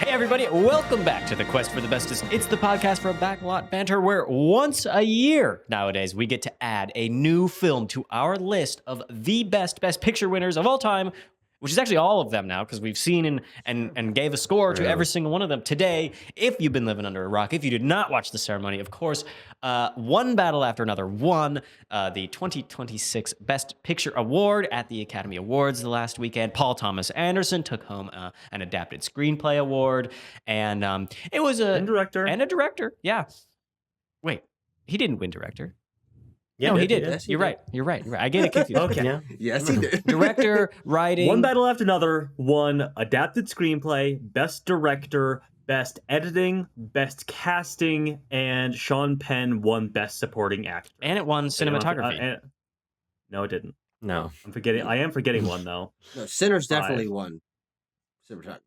Hey everybody, welcome back to the Quest for the Bestest. It's the podcast for Backlot Banter where once a year nowadays we get to add a new film to our list of the best picture winners of all time, which is actually all of them now because we've seen and gave a score to every single one of them. Today, if you've been living under a rock, if you did not watch the ceremony, of course, one battle after another won the 2026 Best Picture Award at the Academy Awards the last weekend. Paul Thomas Anderson took home an Adapted Screenplay Award, and it was a director. Yeah. Wait, he didn't win director. Yeah, no, he did. Yes, You're right. I get it confused. Okay. Yeah. Yes, he did. Director, writing. One battle after another won Adapted Screenplay, Best Director, Best Editing, Best Casting, and Sean Penn won Best Supporting Actor. And it won cinematography. No, it didn't. No. I am forgetting one, though. No, Sinners definitely won. Cinematography.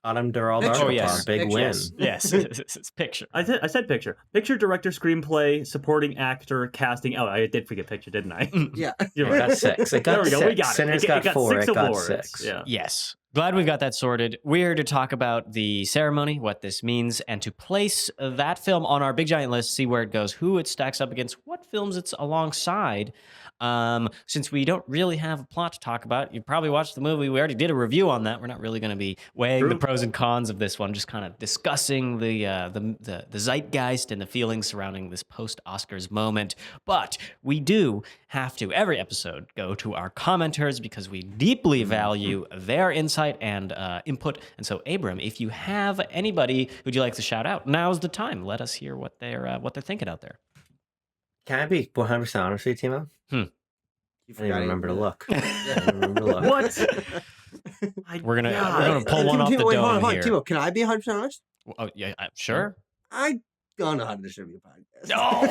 Autumn Durrell. Oh, yes. Big win. Yes, it's picture. I said picture. Picture, director, screenplay, supporting actor, casting. Oh, I did forget picture, didn't I? Yeah. It got 6. It got there we 6. go. We got Sinners it. got 4. Six it got awards. 6. Yeah. Yes. Glad we got that sorted. We're here to talk about the ceremony, what this means, and to place that film on our big giant list, see where it goes, who it stacks up against, what films it's alongside. Since we don't really have a plot to talk about, you probably watched the movie. We already did a review on that. We're not really going to be weighing the pros and cons of this one, just kind of discussing the zeitgeist and the feelings surrounding this post-Oscars moment. But we do have to, every episode, go to our commenters because we deeply value their insight and input. And so, Abram, if you have anybody who'd you like to shout out, now's the time. Let us hear what they're thinking out there. Can I be 100% honest with you, Timo? You I didn't remember to look. What? We're gonna pull one off the dome here. Timo, can I be 100% honest? Oh yeah, sure. I don't know how to distribute a podcast. No.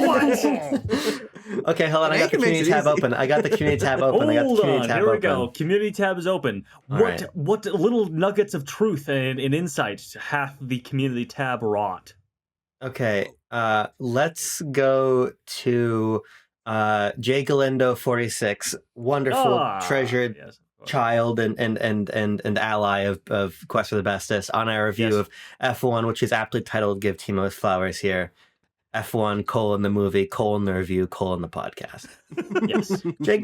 Okay, hold on. I got the community tab open. Hold on. Here we go. Community tab is open. All What little nuggets of truth and insight hath the community tab wrought? Okay, let's go to Jay Galindo 46, wonderful, treasured child and ally of Quest for the Bestest, on our review of F1, which is aptly titled "Give Timo His Flowers" here. F1 : the movie : the review : the podcast. Yes. Jay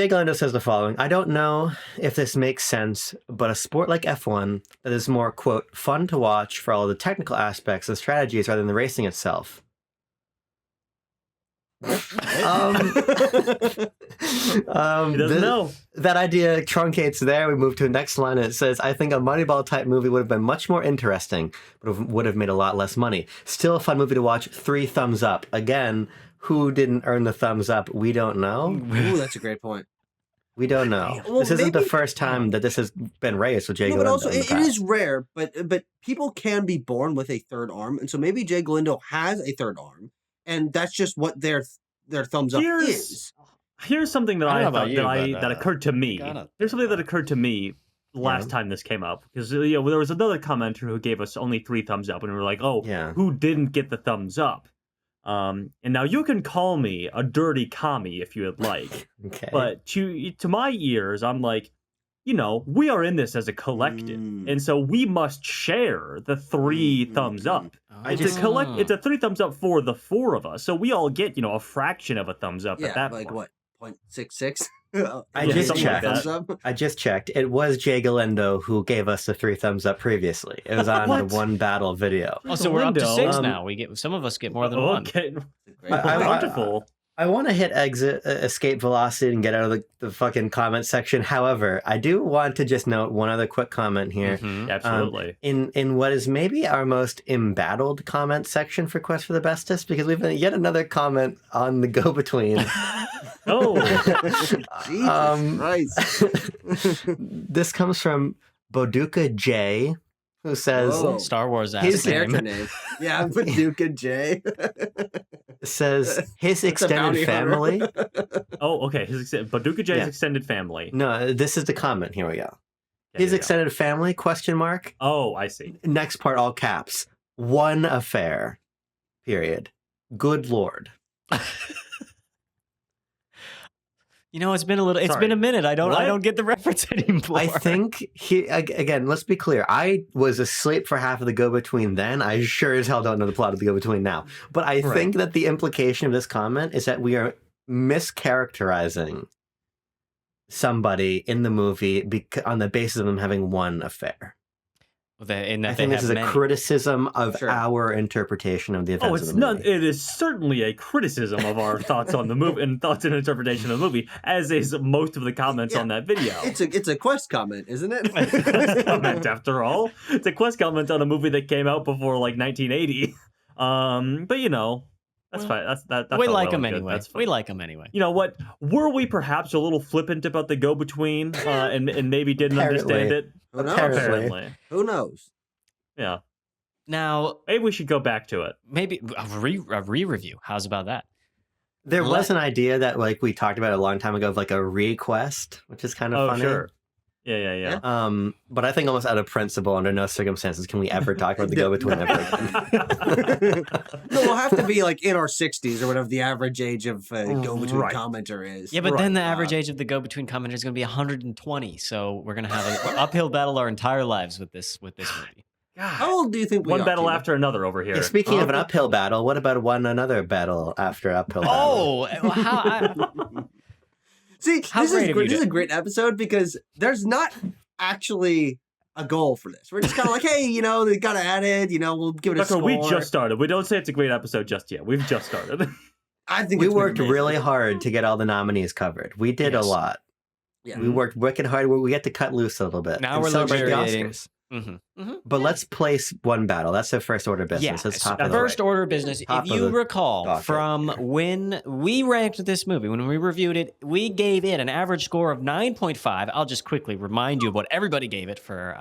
Galindo says the following: I don't know if this makes sense, but a sport like F1 that is more, quote, fun to watch for all the technical aspects and strategies rather than the racing itself. He doesn't know. That idea truncates there. We move to the next line, and it says, I think a Moneyball type movie would have been much more interesting, but would have made a lot less money. Still a fun movie to watch. 3 thumbs up. Again, who didn't earn the thumbs up? We don't know. Ooh, that's a great point. We don't know. Well, this isn't the first time that this has been raised with Jay Galindo. But also, it is rare, but people can be born with a third arm, and so maybe Jay Galindo has a third arm, and that's just what their thumbs up is. Here's something that occurred to me. Here's something that occurred to me last time this came up, because there was another commenter who gave us only 3 thumbs up, and we were like, who didn't get the thumbs up? And now you can call me a dirty commie if you would like, okay. But to my ears, I'm like, we are in this as a collective, and so we must share the 3 thumbs up. It's a 3 thumbs up for the 4 of us, so we all get a fraction of a thumbs up at that point. What, 0.66? I just checked. It was Jay Galindo who gave us the 3 thumbs up previously. It was on the One Battle video. Oh, so we're up to 6 now. Some of us get more than 1. Okay, wonderful. I want to hit escape velocity and get out of the fucking comment section. However, I do want to just note one other quick comment here. Mm-hmm. Absolutely. In what is maybe our most embattled comment section for Quest for the Bestest, because we've yet another comment on the go-between. Jesus Christ. This comes from Boduca J, who says Star Wars his character name. Yeah, Boduca J. Says his extended family. Oh, okay. Boduca J's extended family. No, this is the comment. Here we go. His extended family, ? Oh, I see. Next part, all caps. One affair. Period. Good Lord. You know, it's been a minute. I don't get the reference anymore. I think again, let's be clear. I was asleep for half of the Go-Between then. I sure as hell don't know the plot of the Go-Between now. But I think that the implication of this comment is that we are mischaracterizing somebody in the movie on the basis of them having one affair. I think this is a criticism of our interpretation of the events of the movie. It is certainly a criticism of our thoughts on the movie and thoughts and interpretation of the movie, as is most of the comments on that video. It's a Quest comment, isn't it? It's a Quest comment, after all. It's a Quest comment on a movie that came out before like 1980. But you know, that's fine. That's we like them anyway. We like them anyway. You know what? Were we perhaps a little flippant about the Go-Between and maybe didn't understand it? Who knows? Apparently. Who knows? Yeah. Now, maybe we should go back to it. Maybe a re-review. How's about that? There was an idea that like we talked about a long time ago of like a request, which is kind of funny. Sure. Yeah. But I think almost out of principle, under no circumstances can we ever talk about the Go-Between ever again. No, we'll have to be like in our 60s or whatever the average age of Go-Between commenter is. Yeah, but then the average age of the Go-Between commenter is going to be 120. So we're going to have an uphill battle our entire lives with this movie. How old do you think we One are, battle Timo? after another over here. Yeah, speaking of an uphill battle, what about another battle after uphill battle? See, this is a great episode because there's not actually a goal for this. We're just kind of like, hey, you know, they got to add it. You know, we'll give it a score. We just started. We don't say it's a great episode just yet. We've just started. I think we worked really hard to get all the nominees covered. We did a lot. Yeah. We worked wicked hard. We get to cut loose a little bit. Now we're luxuriating. But let's place one battle. That's the first order of business. That's top of the first order of business. If you recall from when we ranked this movie, when we reviewed it, we gave it an average score of 9.5. I'll just quickly remind you of what everybody gave it for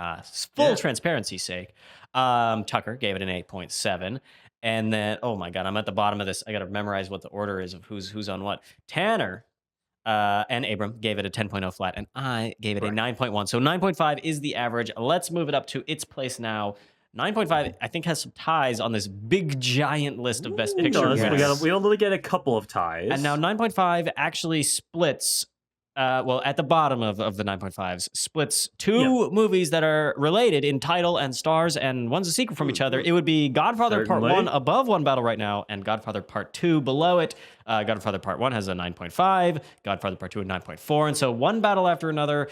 full transparency's sake. Tucker gave it an 8.7. And then, oh my God, I'm at the bottom of this. I got to memorize what the order is of who's on what. Tanner and Abram gave it a 10.0 flat, and I gave it a 9.1. So 9.5 is the average. Let's move it up to its place now. 9.5, I think, has some ties on this big, giant list of Best Picture. We only get a couple of ties. And now 9.5 actually splits, at the bottom of the 9.5s, splits two movies that are related in title and stars, and one's a sequel from each other. It would be Godfather Part 1 above One Battle right now, and Godfather Part 2 below it. Godfather Part 1 has a 9.5, Godfather Part 2 a 9.4, and so one battle after another.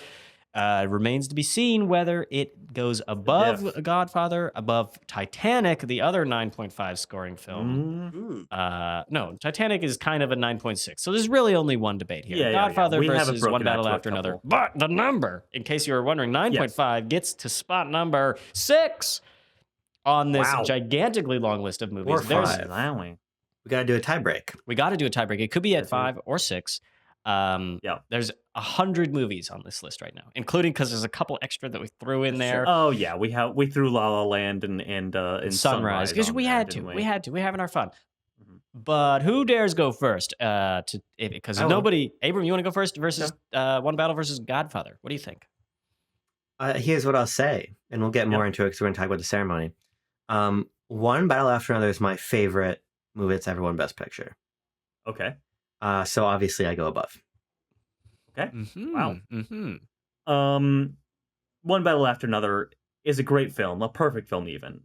Remains to be seen whether it goes above Godfather, above Titanic, the other 9.5 scoring film. No, Titanic is kind of a 9.6. So there's really only one debate here. Godfather versus One Battle After Another. But the number, in case you were wondering, 9.5 gets to spot number 6 on this gigantically long list of movies. Or 5. We got to do a tiebreak. We got to do a tiebreak. It could be at 5 or 6. There's 100 movies on this list right now, including because there's a couple extra that we threw in there. Oh yeah, we threw La La Land and Sunrise because we had to. We're having our fun. But who dares go first? Because nobody. Abram, you want to go first versus One Battle versus Godfather? What do you think? Here's what I'll say, and we'll get more into it because we're going to talk about the ceremony. One Battle After Another is my favorite movie that's ever won Best Picture. Okay. So obviously I go above. Okay. Wow. One Battle After Another is a great film, a perfect film even.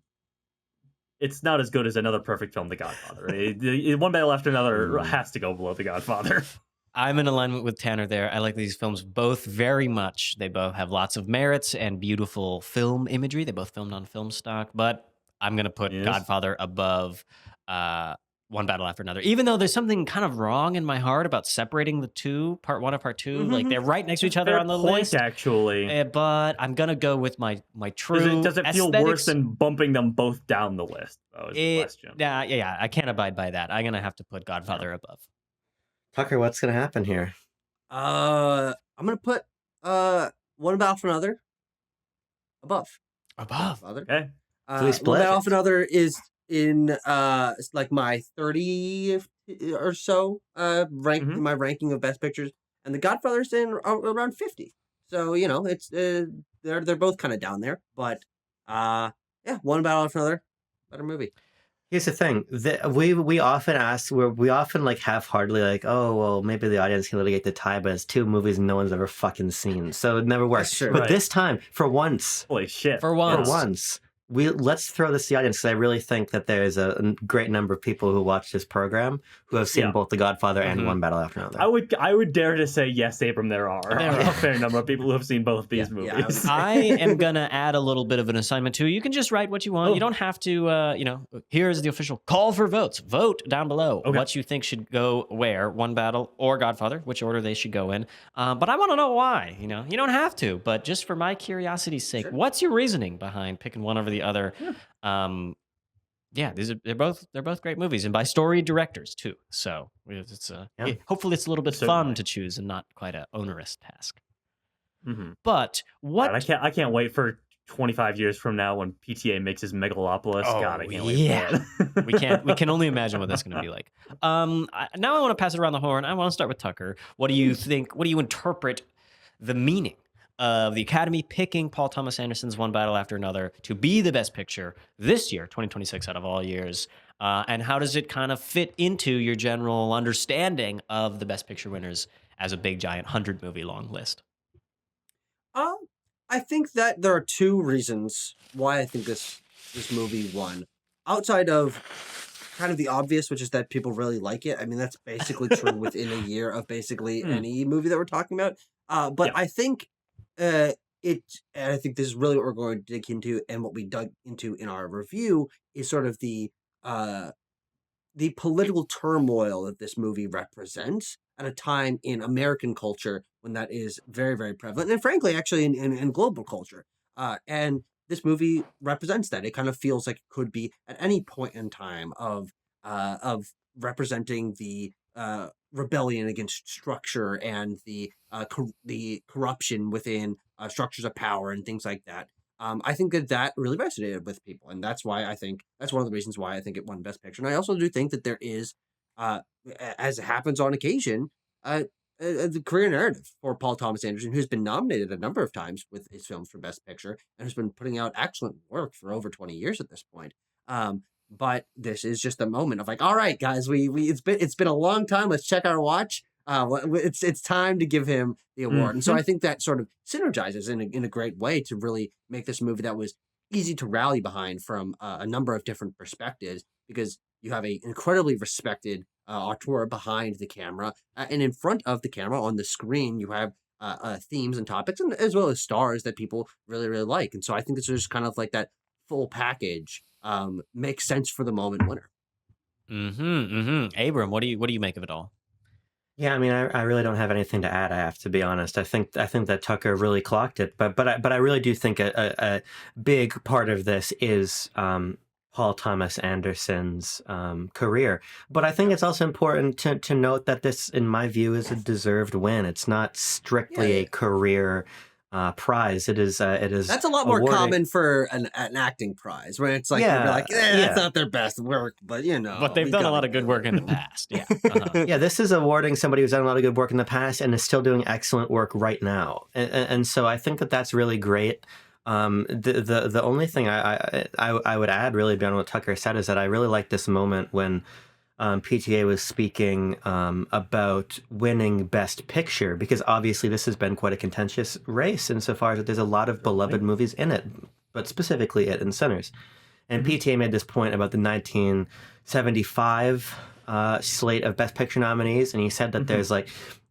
It's not as good as another perfect film, The Godfather. One Battle After Another has to go below The Godfather. I'm in alignment with Tanner there. I like these films both very much. They both have lots of merits and beautiful film imagery. They both filmed on film stock, but I'm going to put Godfather above One Battle After Another, even though there's something kind of wrong in my heart about separating the two, Part 1 and Part 2. Like they're right next to each other on the list. Actually, but I'm gonna go with my true. Does it feel worse than bumping them both down the list? That was the question. Yeah. I can't abide by that. I'm gonna have to put Godfather above. Tucker, what's gonna happen here? I'm gonna put One Battle for Another above. Godfather. Okay. One Battle for Another is in like my 30 or so my ranking of Best Pictures, and The Godfather's in around 50. So you know it's they're both kind of down there, but One Battle After Another, better movie. Here's the thing: we often ask, we often like half-heartedly like, oh well, maybe the audience can litigate the tie, but it's two movies no one's ever fucking seen, so it never works. But this time, for once, holy shit, for once, let's throw this to the audience, because I really think that there is a great number of people who watch this program who have seen both The Godfather and One Battle After Another. I would dare to say yes, Abram. There are a fair number of people who have seen both these movies. I am gonna add a little bit of an assignment too. You can just write what you want. You don't have to. Here's the official call for votes. Vote down below what you think should go where, One Battle or Godfather, which order they should go in. But I want to know why. You don't have to, but just for my curiosity's sake, what's your reasoning behind picking one over the other? They're both great movies, and by story directors too. So it's hopefully it's a little bit fun to choose and not quite an onerous task. But what I can't wait for 25 years from now when PTA makes his Megalopolis. God, I can't wait for it. we can only imagine what that's going to be like. Now I want to pass it around the horn. I want to start with Tucker. What do you think? What do you interpret the meaning of the Academy picking Paul Thomas Anderson's One Battle After Another to be the best picture this year, 2026 out of all years? And how does it kind of fit into your general understanding of the best picture winners as a big, giant 100-movie long list? I think that there are two reasons why I think this movie won. Outside of kind of the obvious, which is that people really like it. I mean, that's basically true within a year of basically any movie that we're talking about. But I think and I think this is really what we're going to dig into, and what we dug into in our review is sort of the political turmoil that this movie represents at a time in American culture when that is very, very prevalent, and frankly, actually in global culture. And this movie represents that. It kind of feels like it could be at any point in time of representing the rebellion against structure and the corruption within structures of power and things like that. I think that really resonated with people, and that's why I think that's one of the reasons why I think it won Best Picture. And I also do think that there is, as happens on occasion, the career narrative for Paul Thomas Anderson, who's been nominated a number of times with his films for Best Picture and has been putting out excellent work for over 20 years at this point. But this is just a moment of like, all right, guys, it's been a long time. Let's check our watch. It's time to give him the award. And so I think that sort of synergizes in a great way to really make this movie that was easy to rally behind from a number of different perspectives, because you have a incredibly respected auteur behind the camera, and in front of the camera on the screen, you have themes and topics, and as well as stars that people really, really like. And so I think this is kind of like that full package makes sense for the moment winner. Abram, what do you make of it all? Yeah, I mean, I really don't have anything to add. I have to be honest. I think that Tucker really clocked it, but I really do think a big part of this is Paul Thomas Anderson's career. But I think it's also important to note that this, in my view, is a deserved win. It's not strictly a career prize. It is. That's a lot more common for an acting prize, where it's like, that's not their best work, but But they've done a lot of good work in the past. Yeah. Yeah, this is awarding somebody who's done a lot of good work in the past and is still doing excellent work right now. And so I think that that's really great. The only thing I would add, really, beyond what Tucker said, is that I really like this moment when PTA was speaking about winning Best Picture, because obviously this has been quite a contentious race insofar as there's a lot of beloved movies in it, but specifically it in Sinners. And PTA made this point about the 1975 slate of Best Picture nominees, and he said that there's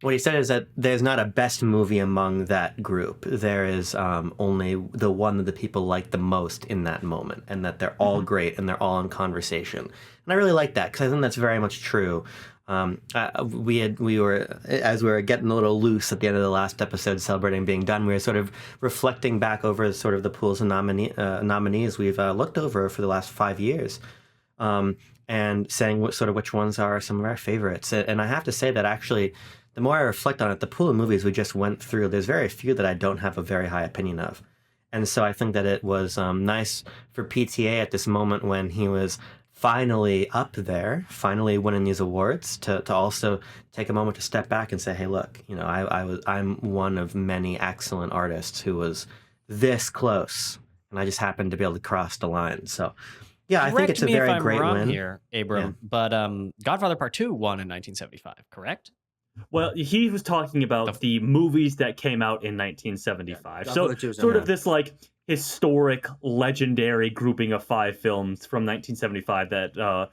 what he said is that there's not a best movie among that group. There is only the one that the people like the most in that moment, and that they're all great and they're all in conversation. And I really like that, because I think that's very much true. We were, as we were getting a little loose at the end of the last episode celebrating being done, we were sort of reflecting back over sort of the pools of nominees we've looked over for the last 5 years. And saying which ones are some of our favorites. And I have to say that actually, the more I reflect on it, the pool of movies we just went through, there's very few that I don't have a very high opinion of. And so I think that it was nice for PTA at this moment when he was finally up there, finally winning these awards, to also take a moment to step back and say, hey, look, I'm one of many excellent artists who was this close, and I just happened to be able to cross the line. So Yeah, I think it's a very great win here, Abram. Yeah. But Godfather Part 2 won in 1975, correct? Well, he was talking about the movies that came out in 1975. Yeah, so sort of this like historic, legendary grouping of 5 films from 1975 that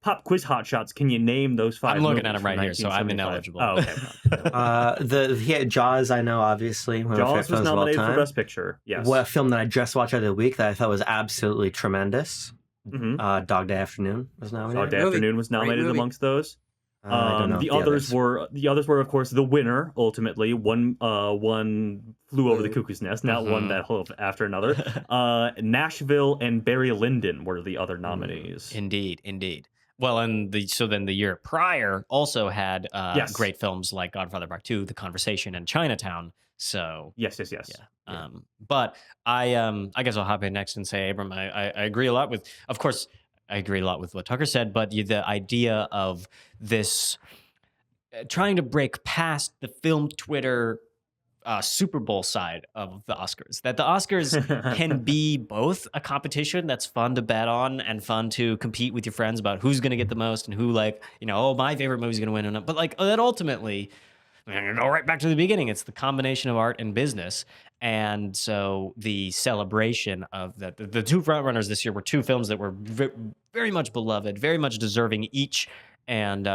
pop quiz hot shots. Can you name those 5? I'm looking at them right here, so I'm ineligible. Oh, okay. Jaws, I know, obviously. Jaws was nominated for Best Picture. Yes. What film that I just watched the week that I thought was absolutely tremendous? Mm-hmm. Dog Day Afternoon was nominated. Dog Day Afternoon was nominated amongst those. The others were, of course, the winner. Ultimately, one flew over the cuckoo's nest, not one that flew after another. Nashville and Barry Lyndon were the other nominees. Indeed. Well, and then the year prior also had great films like Godfather Part 2, The Conversation, and Chinatown. So yes. Yeah. But I guess I'll hop in next and say, Abram, I agree a lot with, of course. I agree a lot with what Tucker said, but the idea of this trying to break past the film Twitter Super Bowl side of the Oscars, that the Oscars can be both a competition that's fun to bet on and fun to compete with your friends about who's going to get the most and who, like, my favorite movie's going to win. But like that ultimately, I'm going to go right back to the beginning. It's the combination of art and business. And so the celebration of the 2 frontrunners this year were 2 films that were very much beloved, very much deserving each. And,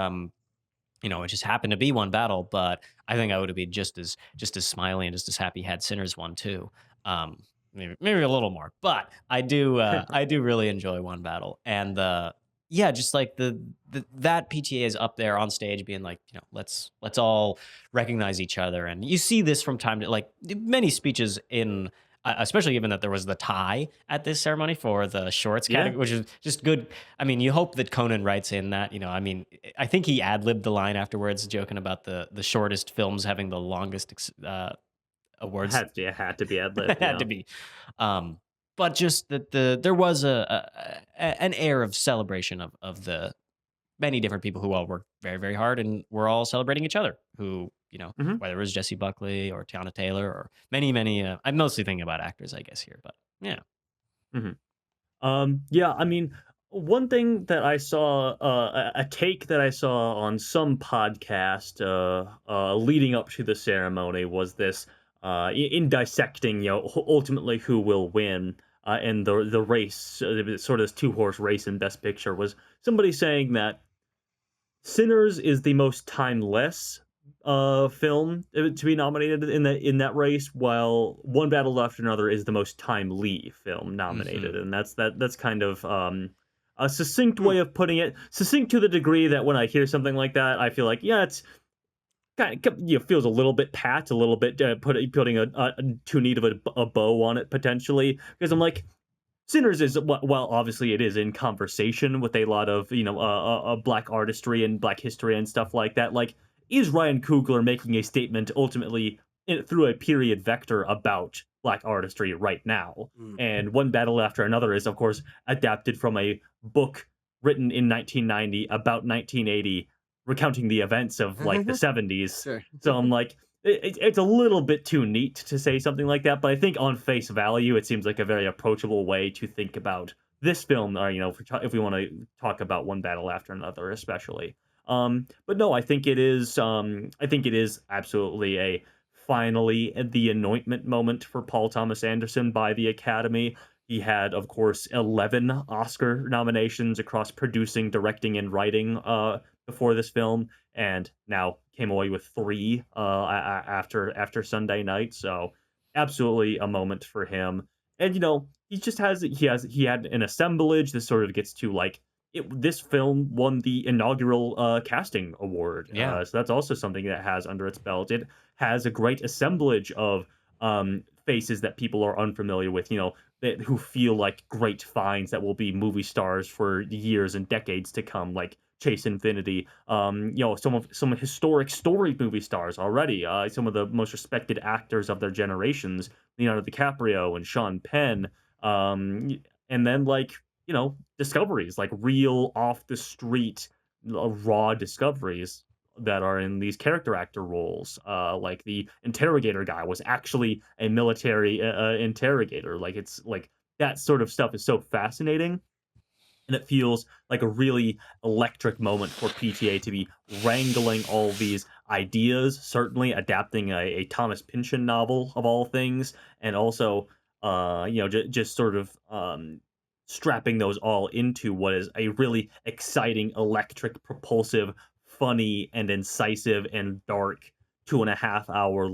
it just happened to be one battle, but I think I would have been just as smiley and just as happy had Sinners won too. Maybe a little more, but I do really enjoy One Battle. And just like that PTA is up there on stage being like, let's all recognize each other. And you see this from time to, like, many speeches in, especially given that there was the tie at this ceremony for the shorts category, which is just good. I mean, you hope that Conan writes in that, I think he ad-libbed the line afterwards, joking about the shortest films having the longest awards. Had to be ad-libbed. Had to be. But just that there was an air of celebration of the many different people who all worked very, very hard, and we're all celebrating each other. Who whether it was Jesse Buckley or Tiana Taylor or many. I'm mostly thinking about actors, I guess here, but yeah. I mean, one thing that I saw, a take that I saw on some podcast leading up to the ceremony was this. In dissecting, ultimately who will win in the race, sort of this 2-horse race in Best Picture, was somebody saying that Sinners is the most timeless film to be nominated in that race, while One Battle After Another is the most timely film nominated, and that's kind of a succinct way of putting it. Succinct to the degree that when I hear something like that, I feel like it's kind of feels a little bit pat, a little bit putting a too neat of a bow on it potentially, because I'm like, Sinners is, well, obviously it is in conversation with a lot of black artistry and black history and stuff like that. Like, is Ryan Coogler making a statement ultimately through a period vector about black artistry right now? And One Battle After Another is, of course, adapted from a book written in 1990 about 1980. Recounting the events of like the 70s. Sure. So I'm like, it's a little bit too neat to say something like that, but I think on face value, it seems like a very approachable way to think about this film, or, if we want to talk about One Battle After Another, especially. But no, I think it is absolutely finally the anointment moment for Paul Thomas Anderson by the Academy. He had, of course, 11 Oscar nominations across producing, directing, and writing before this film, and now came away with 3 after Sunday night. So absolutely a moment for him. And he had an assemblage. This sort of gets to like this film won the inaugural casting award. So that's also something that has under its belt. It has a great assemblage of faces that people are unfamiliar with, who feel like great finds that will be movie stars for years and decades to come, like Chase Infinity, some historic story movie stars already, some of the most respected actors of their generations, Leonardo DiCaprio and Sean Penn, and then discoveries, like real off the street raw discoveries that are in these character actor roles. Like the interrogator guy was actually a military interrogator. Like it's like that sort of stuff is so fascinating. And it feels like a really electric moment for PTA to be wrangling all these ideas, certainly adapting a Thomas Pynchon novel of all things, and also, just sort of strapping those all into what is a really exciting, electric, propulsive, funny, and incisive and dark 2.5 hour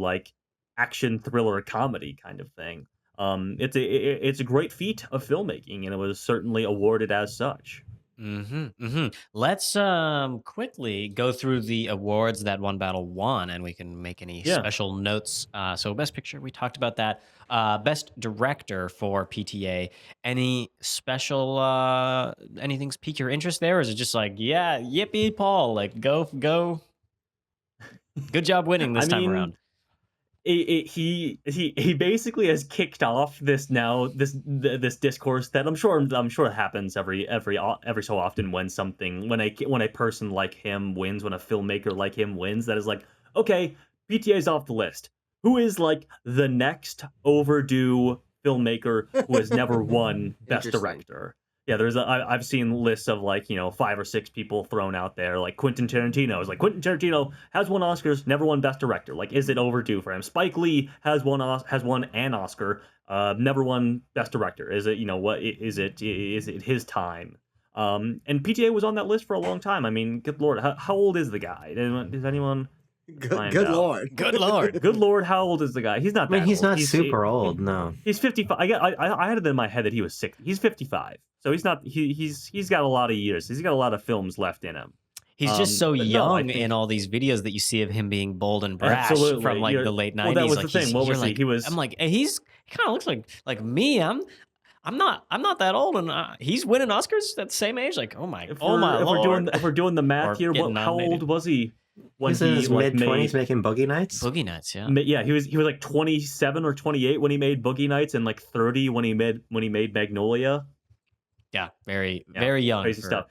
action thriller comedy kind of thing. It's a great feat of filmmaking, and it was certainly awarded as such. Let's quickly go through the awards that One Battle won, and we can make any special notes. So, Best Picture, we talked about that. Best Director for PTA. Any special anything's pique your interest there, or is it just like, yeah, yippee, Paul, like go, good job winning this time around? He basically has kicked off this discourse that I'm sure it happens every so often when a person like him wins, when a filmmaker like him wins, that is like, okay, PTA's off the list. Who is like the next overdue filmmaker who has never won Best Director? Yeah, I've seen lists of 5 or 6 people thrown out there, like Quentin Tarantino. It's like Quentin Tarantino has won Oscars, never won Best Director. Like, is it overdue for him? Spike Lee has won an Oscar, never won Best Director. Is it is it his time? And PTA was on that list for a long time. I mean, good lord, how old is the guy? Does anyone? Good lord. Good lord. Good lord, how old is the guy? He's not that he's old. Not super old, no. He's 55. I had it in my head that he was 60. He's 55. So he's not he's got a lot of years. He's got a lot of films left in him. He's just so young in all these videos that you see of him being bold and brash from the late 90s. Well, that was the thing. What was he? He was. I'm like, he kind of looks like me. I'm not that old, and he's winning Oscars at the same age. Like, oh my lord. If we're doing the math here, how old was he? When he was in his mid-20s making Boogie Nights? Boogie Nights, yeah. Yeah, he was like 27 or 28 when he made Boogie Nights, and like 30 when he made Magnolia. Yeah, very young. Crazy stuff.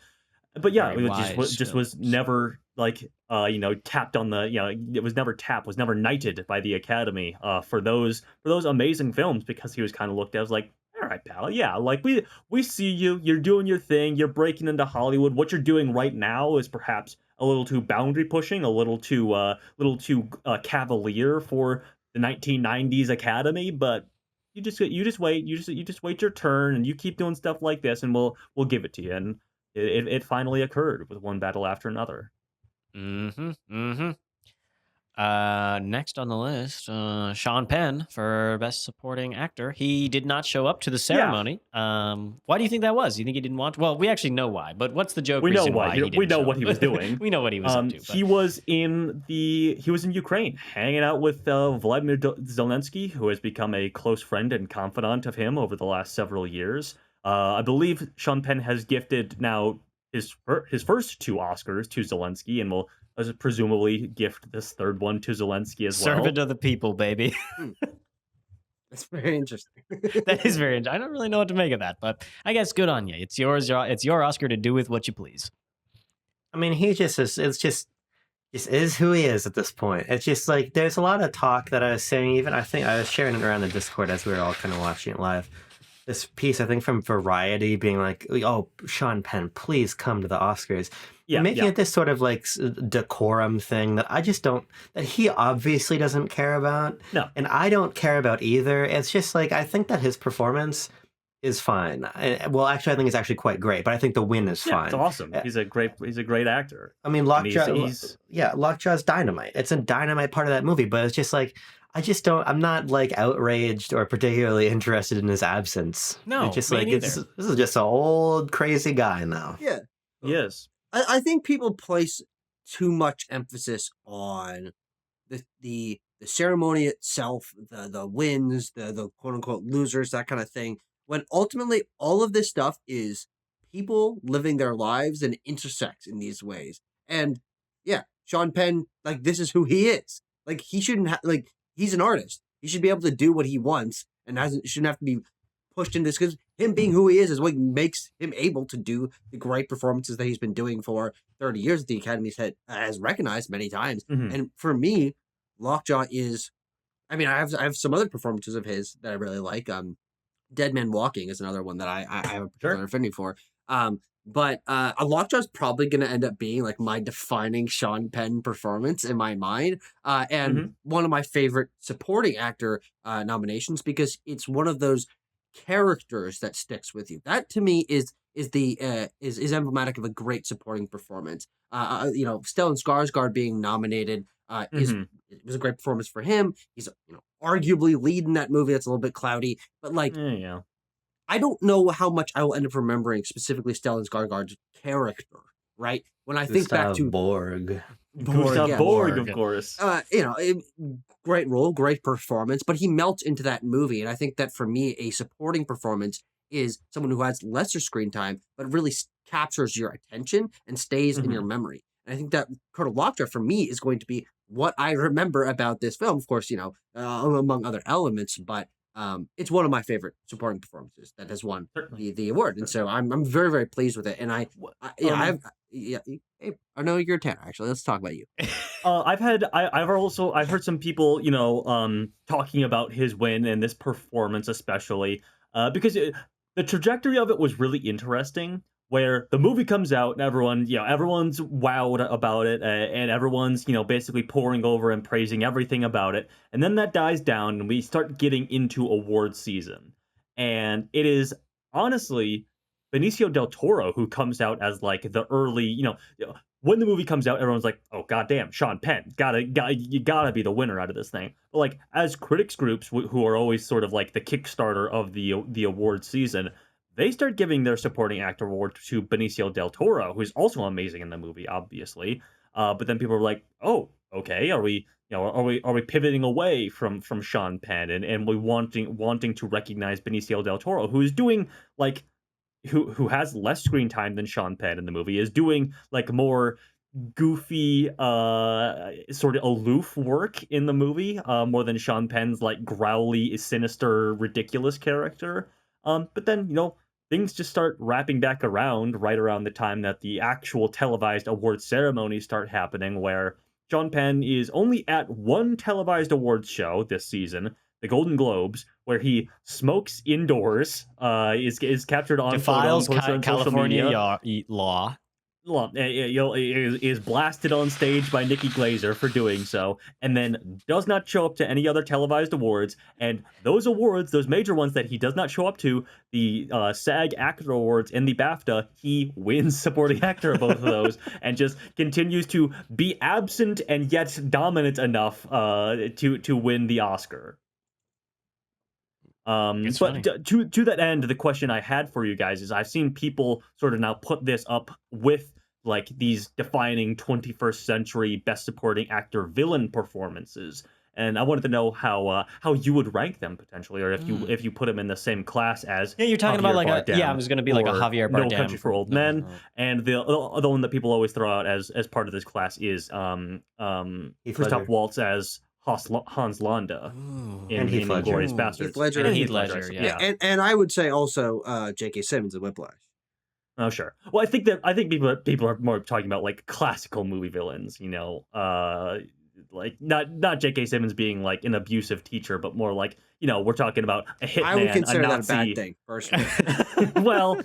But yeah, it was never tapped on the, it was never tapped, was never knighted by the Academy for those amazing films, because he was kind of looked at as like, all right, pal, yeah, like we see you're doing your thing, you're breaking into Hollywood. What you're doing right now is perhaps a little too boundary pushing, a little too cavalier for the 1990s Academy, but you just wait your turn, and you keep doing stuff like this, and we'll give it to you. And it finally occurred with one battle after another. Next on the list, Sean Penn for Best Supporting Actor. He did not show up to the ceremony. Yeah. Why do you think that was? You think he didn't want to? Well, we actually know why, but what's the joke? We know why. We know what he was doing. We know what he was up to. But. He was in Ukraine, hanging out with Vladimir Zelensky, who has become a close friend and confidant of him over the last several years. I believe Sean Penn has gifted now his first 2 Oscars to Zelensky, and will presumably gift this third one to Zelensky as well. Servant of the people, baby. That's very interesting. That is very interesting. I don't really know what to make of that, but I guess good on you. It's yours. It's your Oscar to do with what you please. I mean, he just is who he is at this point. It's just like, there's a lot of talk that I was saying, I think I was sharing it around the Discord as we were all kind of watching it live. This piece, I think, from Variety being like, oh, Sean Penn, please come to the Oscars. Yeah, making it this sort of like decorum thing that I just don't, that he obviously doesn't care about. No. And I don't care about either. It's just like, I think that his performance is fine. Well, actually, I think it's actually quite great, but I think the win is fine. It's awesome. He's a great actor. I mean, Lockjaw's dynamite. It's a dynamite part of that movie, but it's just like, I'm not like outraged or particularly interested in his absence. No, it's just like, this is just an old crazy guy now. Yeah. Yes. I think people place too much emphasis on the ceremony itself, the wins, the quote unquote losers, that kind of thing, when ultimately all of this stuff is people living their lives and intersects in these ways. And yeah, Sean Penn, like, this is who he is. Like, he shouldn't have, like, he's an artist. He should be able to do what he wants and shouldn't have to be pushed into this, because him being who he is what makes him able to do the great performances that he's been doing for 30 years that the Academy has recognized many times. Mm-hmm. And for me, Lockjaw is, I mean, I have some other performances of his that I really like. Dead Man Walking is another one that I have a particular affinity for. But a Lockjaw is probably going to end up being like my defining Sean Penn performance in my mind, and one of my favorite supporting actor nominations, because it's one of those characters that sticks with you. That to me is emblematic of a great supporting performance. Stellan Skarsgård being nominated it was a great performance for him. He's arguably leading that movie. That's a little bit cloudy, but like I don't know how much I will end up remembering specifically Stellan Skarsgård's character. Right when I think back to Borg, of course. Great role, great performance, but he melts into that movie, and I think that for me, a supporting performance is someone who has lesser screen time but really captures your attention and stays in your memory. And I think that Colonel Lockjaw for me is going to be what I remember about this film. Of course, among other elements, but it's one of my favorite supporting performances that has won the award, and so I'm very, very pleased with it. And I know you're a 10. Actually, let's talk about you. I've heard some people talking about his win and this performance especially because the trajectory of it was really interesting. Where the movie comes out and everyone's wowed about it, and everyone's basically pouring over and praising everything about it, and then that dies down and we start getting into award season, and it is honestly Benicio del Toro who comes out as like the early when the movie comes out, everyone's like, oh goddamn, Sean Penn, you gotta be the winner out of this thing. But like as critics groups who are always sort of like the Kickstarter of the award season, they start giving their supporting actor award to Benicio del Toro, who's also amazing in the movie, obviously. But then people are like, "Oh, okay, are we pivoting away from Sean Penn and we wanting to recognize Benicio del Toro, who is doing like who has less screen time than Sean Penn in the movie, is doing like more goofy, sort of aloof work in the movie, more than Sean Penn's like growly, sinister, ridiculous character." But then, things just start wrapping back around right around the time that the actual televised award ceremonies start happening, where Sean Penn is only at one televised awards show this season, the Golden Globes, where he smokes indoors, is captured on defiles California law. Is blasted on stage by Nikki Glaser for doing so, and then does not show up to any other televised awards. And those awards, those major ones that he does not show up to, the SAG Actor Awards and the BAFTA, he wins supporting actor of both of those, and just continues to be absent and yet dominant enough to win the Oscar. But to that end, the question I had for you guys is, I've seen people sort of now put this up with like these defining 21st century best supporting actor villain performances, and I wanted to know how you would rank them potentially, or if you put them in the same class as you're talking Javier about Bardem, I was going to be like a Javier Bardem, No Country for Old Men, and the one that people always throw out as part of this class is Christoph Waltz as Hans Landa in Inglourious Basterds. Heath Ledger, yeah. And I would say also J.K. Simmons in Whiplash. Oh, sure. Well, I think people are more talking about like classical movie villains, like not J.K. Simmons being like an abusive teacher, but more like, we're talking about a hitman, I would consider a Nazi. that a bad thing, personally. Well,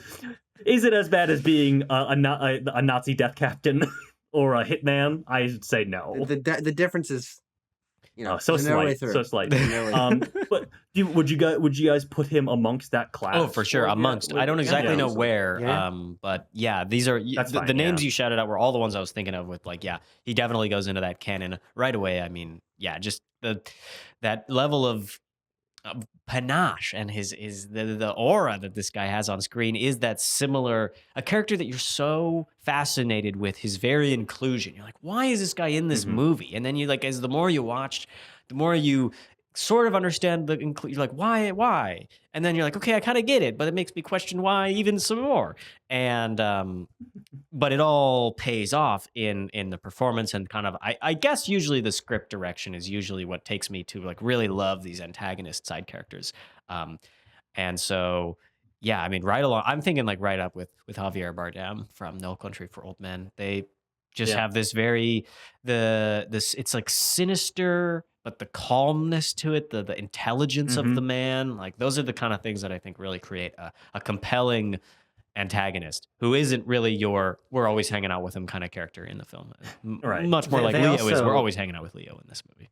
is it as bad as being a Nazi death captain or a hitman? I'd say no. The difference is, so slight. But would you guys put him amongst that class? Oh, for sure, amongst. I don't exactly know where, but yeah, these are the names you shouted out were all the ones I was thinking of. With like, he definitely goes into that canon right away. I mean, just that level of panache and the aura that this guy has on screen is that similar, a character that you're so fascinated with his very inclusion. You're like, why is this guy in this movie? And then you like, as the more you watched, the more you sort of understand the you're like, why? And then you're like, okay, I kind of get it, but it makes me question why even some more. And but it all pays off in the performance, and kind of I guess usually the script direction is usually what takes me to like really love these antagonist side characters. And so I mean, right along, I'm thinking like right up with Javier Bardem from No Country for Old Men. They just have this it's like sinister but the calmness to it, the intelligence of the man, like those are the kind of things that I think really create a compelling antagonist who isn't really we're always hanging out with him kind of character in the film. Right. Much more like Leo is. We're always hanging out with Leo in this movie.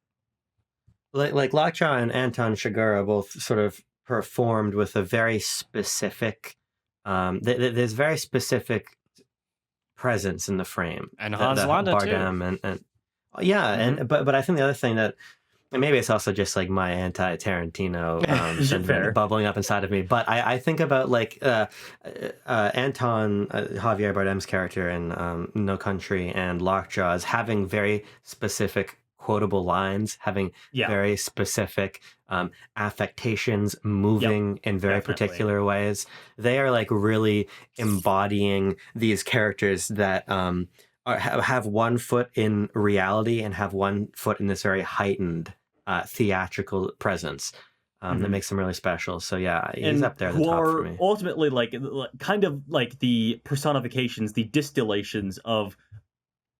Like Lockjaw and Anton Chigurh both sort of performed with a very specific, there's very specific presence in the frame. And Hans Landa Bardem too. And but I think the other thing that, and maybe it's also just like my anti-Tarantino sentiment bubbling up inside of me, but I think about like Anton Javier Bardem's character in No Country and Lockjaw as having very specific quotable lines, having very specific affectations, moving in very particular ways. They are like really embodying these characters that have one foot in reality and have one foot in this very heightened theatrical presence that makes them really special. So yeah, he's up there at the top for me. Ultimately, like kind of like the personifications, the distillations of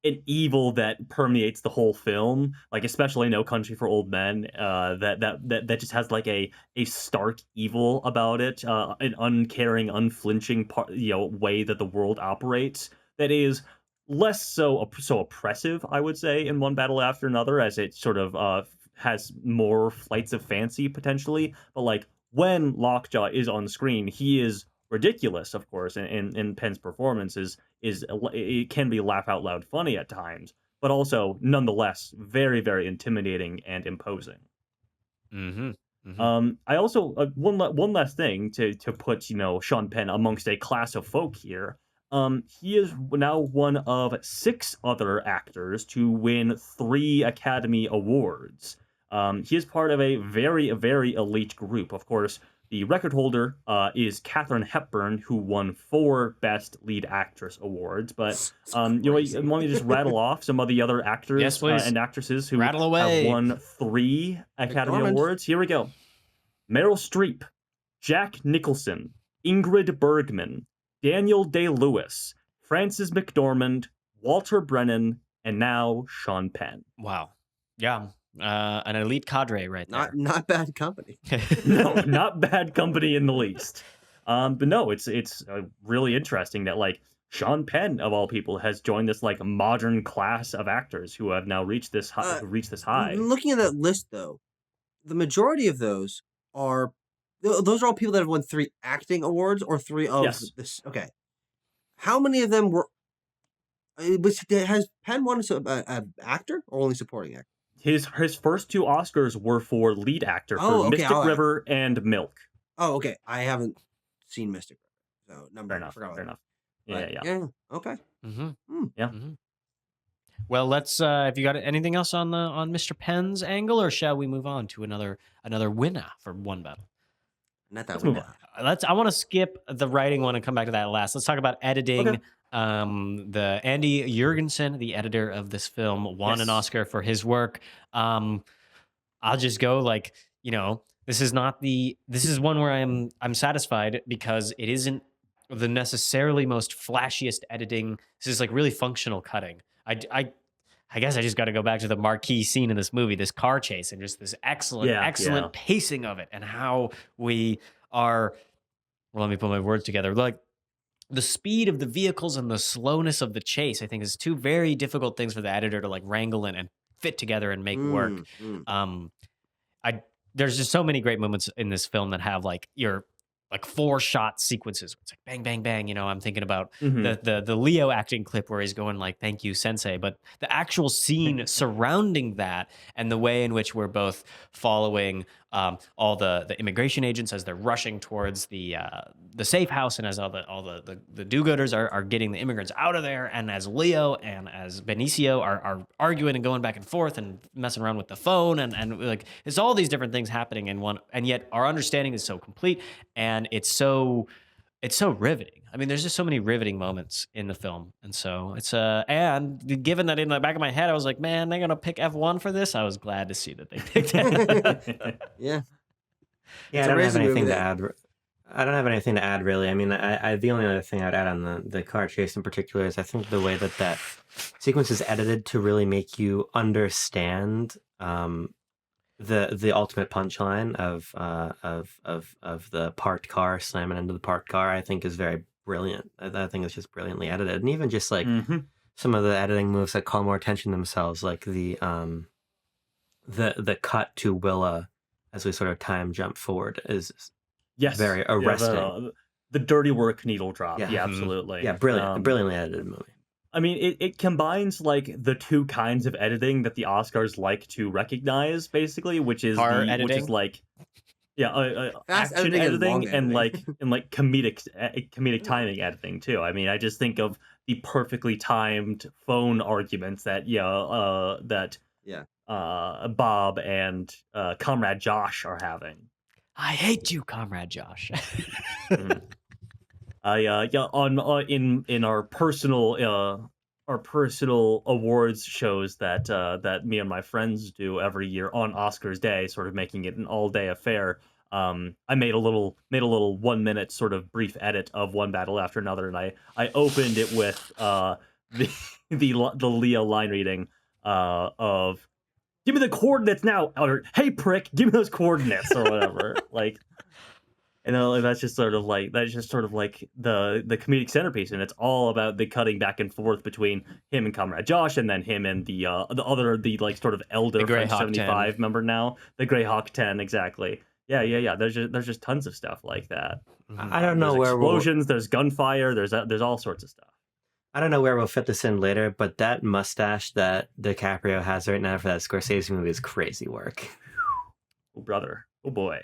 an evil that permeates the whole film, like especially No Country for Old Men, that just has like a stark evil about it, an uncaring, unflinching way that the world operates that is less so oppressive, I would say, in one battle after another, as it sort of has more flights of fancy potentially. But like when Lockjaw is on screen, he is ridiculous, of course, and Penn's performance is it can be laugh out loud funny at times, but also nonetheless very, very intimidating and imposing. I also one last thing to put Sean Penn amongst a class of folk here. He is now one of 6 other actors to win 3 Academy Awards. He is part of a very, very elite group. Of course, the record holder is Katharine Hepburn, who won 4 Best Lead Actress awards. But you want me to just rattle off some of the other actors and actresses who have won 3 Academy Awards? Here we go. Meryl Streep, Jack Nicholson, Ingrid Bergman, Daniel Day-Lewis, Frances McDormand, Walter Brennan, and now Sean Penn. Wow. Yeah. An elite cadre right there. Not bad company. No, not bad company in the least. But no, it's really interesting that like Sean Penn of all people has joined this like modern class of actors who have now reached this high. Looking at that list though, the majority of those are all people that have won 3 acting awards or 3 of this. Okay, how many of them were? Has Penn won an actor or only supporting actor? His first 2 Oscars were for lead actor for Mystic River and Milk. Oh, okay. I haven't seen Mystic River, so fair enough. Yeah. Okay. Yeah. Well, let's. Have you got anything else on Mr. Penn's angle, or shall we move on to another winner for one battle? Not that one. I want to skip the writing one and come back to that last. Let's talk about editing. Okay. The Andy Jurgensen, the editor of this film, won an Oscar for his work. I'll just go this is one where I'm satisfied because it isn't the necessarily most flashiest editing. This is like really functional cutting. I guess I just got to go back to the marquee scene in this movie, this car chase, and just this excellent pacing of it, and how we are. Well, let me put my words together. Like the speed of the vehicles and the slowness of the chase, I think, is 2 very difficult things for the editor to like wrangle and fit together and make work. There's just so many great moments in this film that have like your 4-shot sequences. It's like bang, bang, bang. I'm thinking about the Leo acting clip where he's going like, "Thank you, Sensei." But the actual scene surrounding that and the way in which we're both following all the immigration agents as they're rushing towards the safe house, and as all the do-gooders are getting the immigrants out of there, and as Leo and as Benicio are arguing and going back and forth and messing around with the phone, and like it's all these different things happening in one, and yet our understanding is so complete, and it's so riveting. I mean, there's just so many riveting moments in the film, and so it's and given that in the back of my head, I was like, man, they're gonna pick F1 for this. I was glad to see that they picked it. Yeah. I don't have anything to add. I don't have anything to add, really. I mean, I the only other thing I'd add on the car chase in particular is I think the way that sequence is edited to really make you understand the ultimate punchline of the parked car slamming into the parked car, I think is very brilliant. I think it's just brilliantly edited, and even just like some of the editing moves that call more attention to themselves, like the cut to Willa as we sort of time jump forward is very arresting. The dirty work needle drop. Yeah, absolutely. Yeah, brilliantly edited movie. I mean, it combines like the two kinds of editing that the Oscars like to recognize, basically, which is like action editing and comedic timing editing too. I mean, I just think of the perfectly timed phone arguments that Bob and Comrade Josh are having. I hate you, Comrade Josh. In our personal awards shows that me and my friends do every year on Oscars Day, sort of making it an all-day affair. I made a little 1 minute sort of brief edit of One Battle After Another, and I opened it with the Leo line reading of "Give me the coordinates now," or "Hey prick, give me those coordinates," or whatever. Like, and that's just sort of like the comedic centerpiece, and it's all about the cutting back and forth between him and Comrade Josh, and then him and the like sort of elder French 75 member now, the Greyhawk 10, exactly. Yeah. There's just tons of stuff like that. I don't know where explosions. There's gunfire. There's all sorts of stuff. I don't know where we'll fit this in later, but that mustache that DiCaprio has right now for that Scorsese movie is crazy work. Oh, brother. Oh, boy.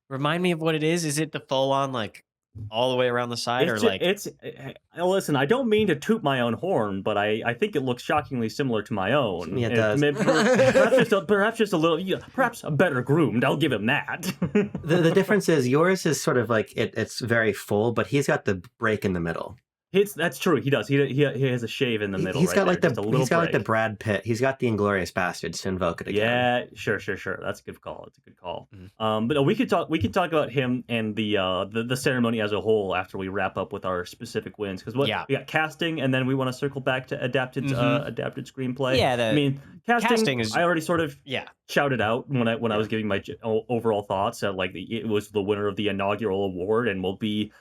Remind me of what it is. Is it the full-on, like, all the way around the side? Listen, I don't mean to toot my own horn, but I think it looks shockingly similar to my own. Yeah, it does. Perhaps just a little, perhaps a better groomed. I'll give him that. The difference is yours is sort of like, it's very full, but he's got the break in the middle. That's true. He does. He has a shave in the middle. He's got like the Brad Pitt. He's got the Inglourious Bastards to invoke it again. Yeah, sure. That's a good call. It's a good call. But no, we could talk about him and the ceremony as a whole after we wrap up with our specific wins. Because we got casting, and then we want to circle back to adapted screenplay. Yeah, I mean, casting is. I already sort of shouted out when I was giving my overall thoughts. Like it was the winner of the inaugural award, and will be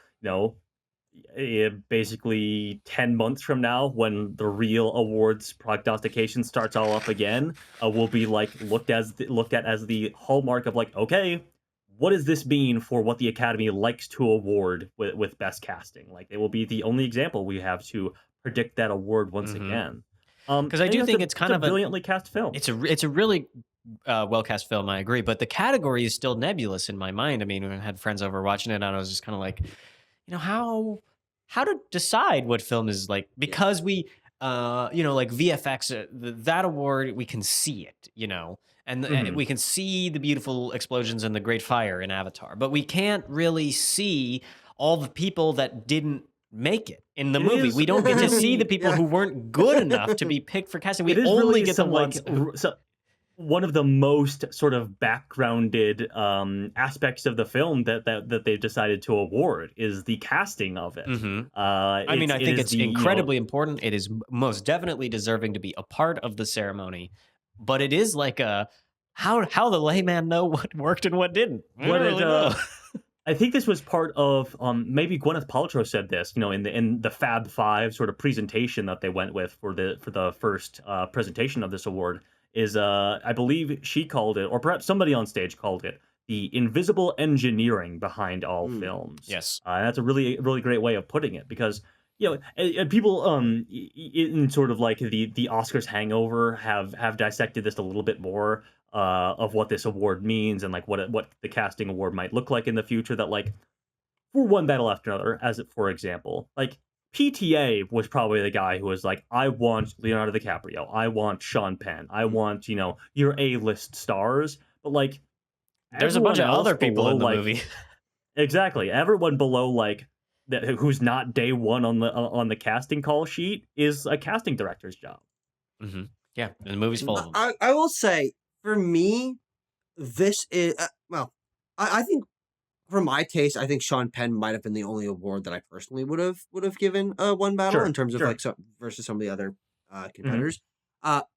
basically 10 months from now, when the real awards prognostication starts all up again, will be like looked at as the hallmark of like, okay, what does this mean for what the Academy likes to award with best casting? Like, it will be the only example we have to predict that award once again. Because I do think it's kind of a brilliantly cast film. It's a really well cast film. I agree, but the category is still nebulous in my mind. I mean, I had friends over watching it, and I was just kind of like, how to decide what film is like, because we like VFX, that award, we can see it, and we can see the beautiful explosions and the great fire in Avatar, but we can't really see all the people that didn't make it in the movie. We don't get to see the people who weren't good enough to be picked for casting. We only get the ones. One of the most sort of backgrounded aspects of the film that they've decided to award is the casting of it. I think it's incredibly important. It is most definitely deserving to be a part of the ceremony, but it is like how the layman know what worked and what didn't. I think this was part of maybe Gwyneth Paltrow said this, in the Fab Five sort of presentation that they went with for the first presentation of this award. Is I believe she called it, or perhaps somebody on stage called it, the invisible engineering behind all films. Yes, and that's a really, really great way of putting it, because people in sort of like the Oscars hangover have dissected this a little bit more of what this award means, and like what the casting award might look like in the future. That, like, for One Battle After Another, for example, like, PTA was probably the guy who was like, I want Leonardo DiCaprio, I want Sean Penn, I want, your A-list stars. But like, there's a bunch of other people in the movie. Exactly. Everyone below, like, who's not day one on the casting call sheet is a casting director's job. Yeah, and the movie's full of them. I will say, for me, this is I think, for my taste, I think Sean Penn might have been the only award that I personally would have given One Battle in terms of like versus some of the other contenders.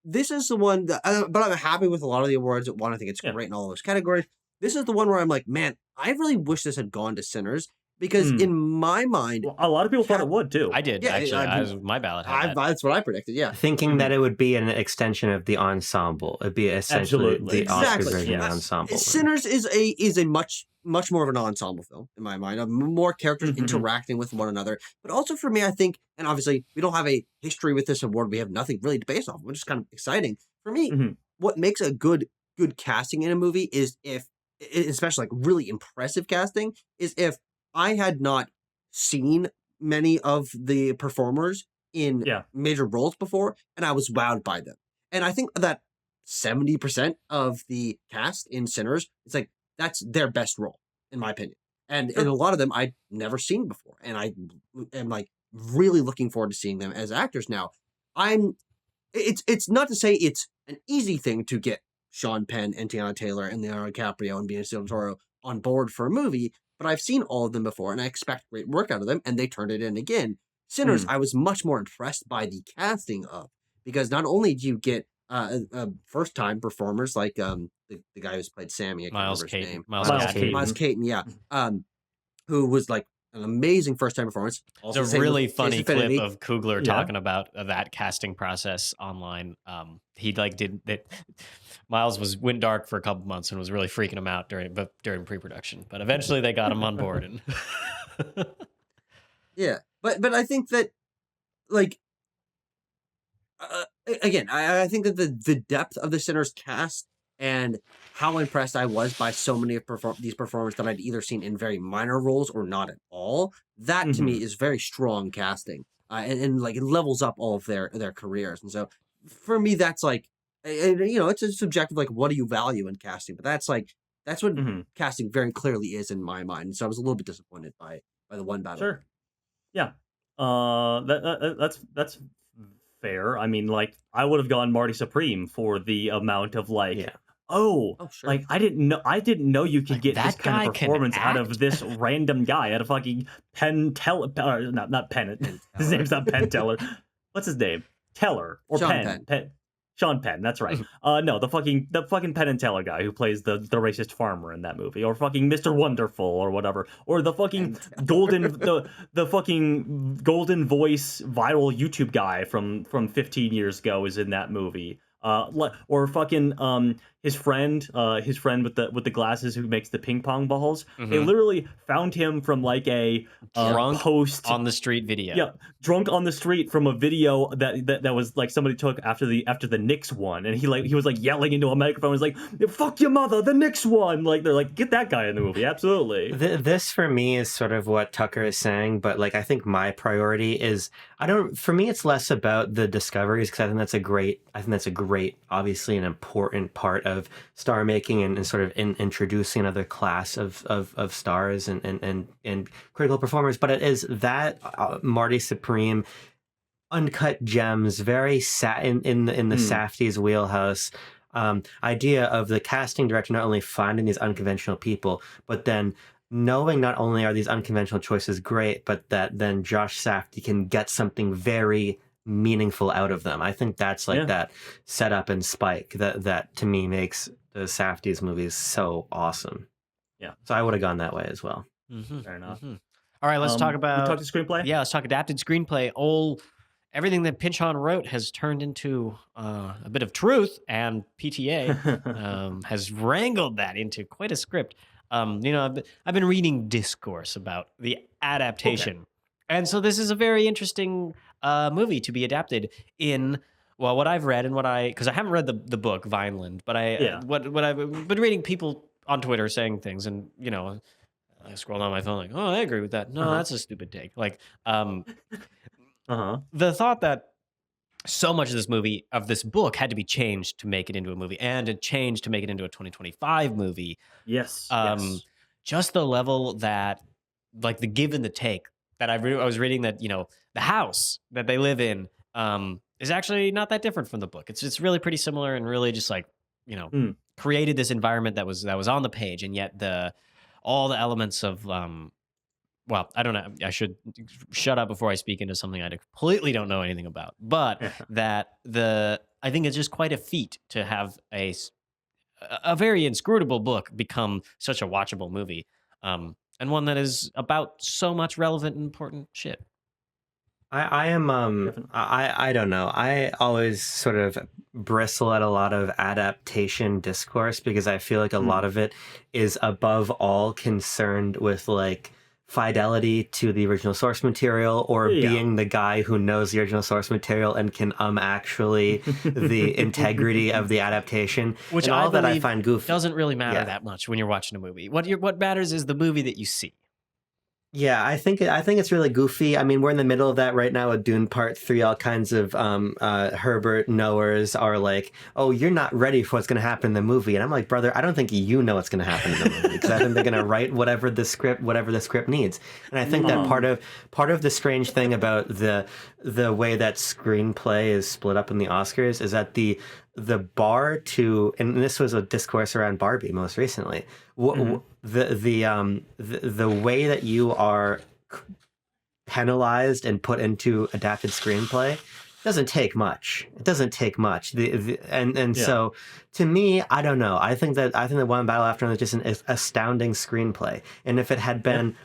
This is the one that, but I'm happy with a lot of the awards it won. I think it's great in all those categories. This is the one where I'm like, man, I really wish this had gone to Sinners. Because in my mind, a lot of people thought it would too. I did actually. My ballot had that. That's what I predicted. Yeah, thinking that it would be an extension of the ensemble. It'd be essentially the Oscars version of the ensemble. Sinners is a much more of an ensemble film in my mind. More characters interacting with one another, but also for me, I think, and obviously we don't have a history with this award. We have nothing really to base off, which is kind of exciting for me. What makes a good casting in a movie is if, especially like really impressive casting, is if I had not seen many of the performers in major roles before, and I was wowed by them. And I think that 70% of the cast in Sinners, it's like, that's their best role, in my opinion. And a lot of them I'd never seen before. And I am like really looking forward to seeing them as actors now. It's not to say it's an easy thing to get Sean Penn and Tiana Taylor and Leonardo DiCaprio and Benicio del Toro on board for a movie, but I've seen all of them before, and I expect great work out of them, and they turned it in again. Sinners, I was much more impressed by the casting of, because not only do you get first-time performers like the guy who's played Sammy, I can't remember his name. Miles Caton, yeah, who was like an amazing first-time performance. Also, there's a really funny clip of Coogler talking about that casting process online. He like did that. Miles went dark for a couple months and was really freaking him out during pre-production. But eventually they got him on board. And yeah, but I think that, like, again, I think that the depth of the Sinners cast and how impressed I was by so many of these performers that I'd either seen in very minor roles or not at all, that to me is very strong casting, and like it levels up all of their careers. And so for me, that's like, you know, it's a subjective, like, what do you value in casting? But that's what casting very clearly is in my mind. And so I was a little bit disappointed by the one battle. Sure. Yeah. That's fair. I mean, like, I would have gone Marty Supreme for the amount of like, like I didn't know you could get this kind of performance out of this random guy, out of fucking Penn Teller. Not Penn. His name's not Penn Teller. What's his name? Teller or Penn. Sean Penn, that's right. No, the fucking Penn and Teller guy who plays the racist farmer in that movie, or fucking Mr. Wonderful or whatever, or the fucking the fucking golden voice viral YouTube guy from 15 years ago is in that movie. Or fucking his friend with the glasses who makes the ping pong balls. They literally found him from like a drunk post on the street video. Yeah, drunk on the street from a video that was like somebody took after the Knicks won, and he was like yelling into a microphone. He was like, "Fuck your mother, the Knicks won!" Like they're like, get that guy in the movie. Absolutely. This for me is sort of what Tucker is saying, but like I think my priority is for me it's less about the discoveries, because I think that's a great, obviously an important part of star making and sort of introducing another class of stars and critical performers. But it is that Marty Supreme, uncut gems, very in the Safdie's wheelhouse idea of the casting director not only finding these unconventional people, but then knowing not only are these unconventional choices great, but that then Josh Safdie can get something very meaningful out of them. I think that's like that setup and spike that to me makes the Safdie's movies so awesome. Yeah. So I would have gone that way as well. Fair enough. All right, let's talk about... We talk to screenplay? Yeah, let's talk adapted screenplay. Everything that Pinchon wrote has turned into a bit of truth, and PTA has wrangled that into quite a script. You know, I've been reading discourse about the adaptation. And so this is a very interesting movie to be adapted in, well, what I've read and because I haven't read the book Vineland, but what I've been reading people on Twitter saying things, and you know, I scroll down my phone like, oh, I agree with that. No, that's a stupid take. Like, the thought that so much of this book had to be changed to make it into a movie, and a change to make it into a 2025 movie. Yes. Just the level that, like, the give and the take that I was reading, that, you know, the house that they live in is actually not that different from the book. It's really pretty similar, and really just like, you know, created this environment that was on the page, and yet all the elements of well, I don't know. I should shut up before I speak into something I completely don't know anything about. But that I think it's just quite a feat to have a very inscrutable book become such a watchable movie, and one that is about so much relevant and important shit. I am I don't know. I always sort of bristle at a lot of adaptation discourse because I feel like a lot of it is above all concerned with like fidelity to the original source material or being the guy who knows the original source material and can actually the integrity of the adaptation, which and all that I find goofy. Doesn't really matter that much when you're watching a movie. What matters is the movie that you see. Yeah, I think it's really goofy. I mean, we're in the middle of that right now with Dune Part 3. All kinds of Herbert knowers are like, "Oh, you're not ready for what's going to happen in the movie," and I'm like, "Brother, I don't think you know what's going to happen in the movie because I think they're going to write whatever the script needs." And I think that part of the strange thing about the way that screenplay is split up in the Oscars is that the bar to, and this was a discourse around Barbie most recently. The way that you are penalized and put into adapted screenplay doesn't take much. It doesn't take much. So to me, I don't know. I think that One Battle After Another is just an astounding screenplay. And if it had been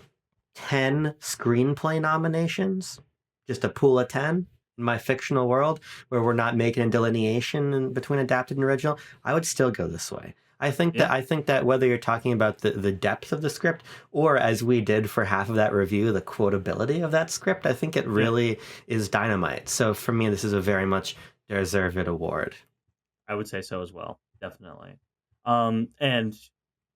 10 screenplay nominations, just a pool of 10 in my fictional world where we're not making a delineation between adapted and original, I would still go this way. I think that whether you're talking about the depth of the script or, as we did for half of that review, the quotability of that script, I think it really is dynamite. So for me, this is a very much deserved award. I would say so as well, definitely. And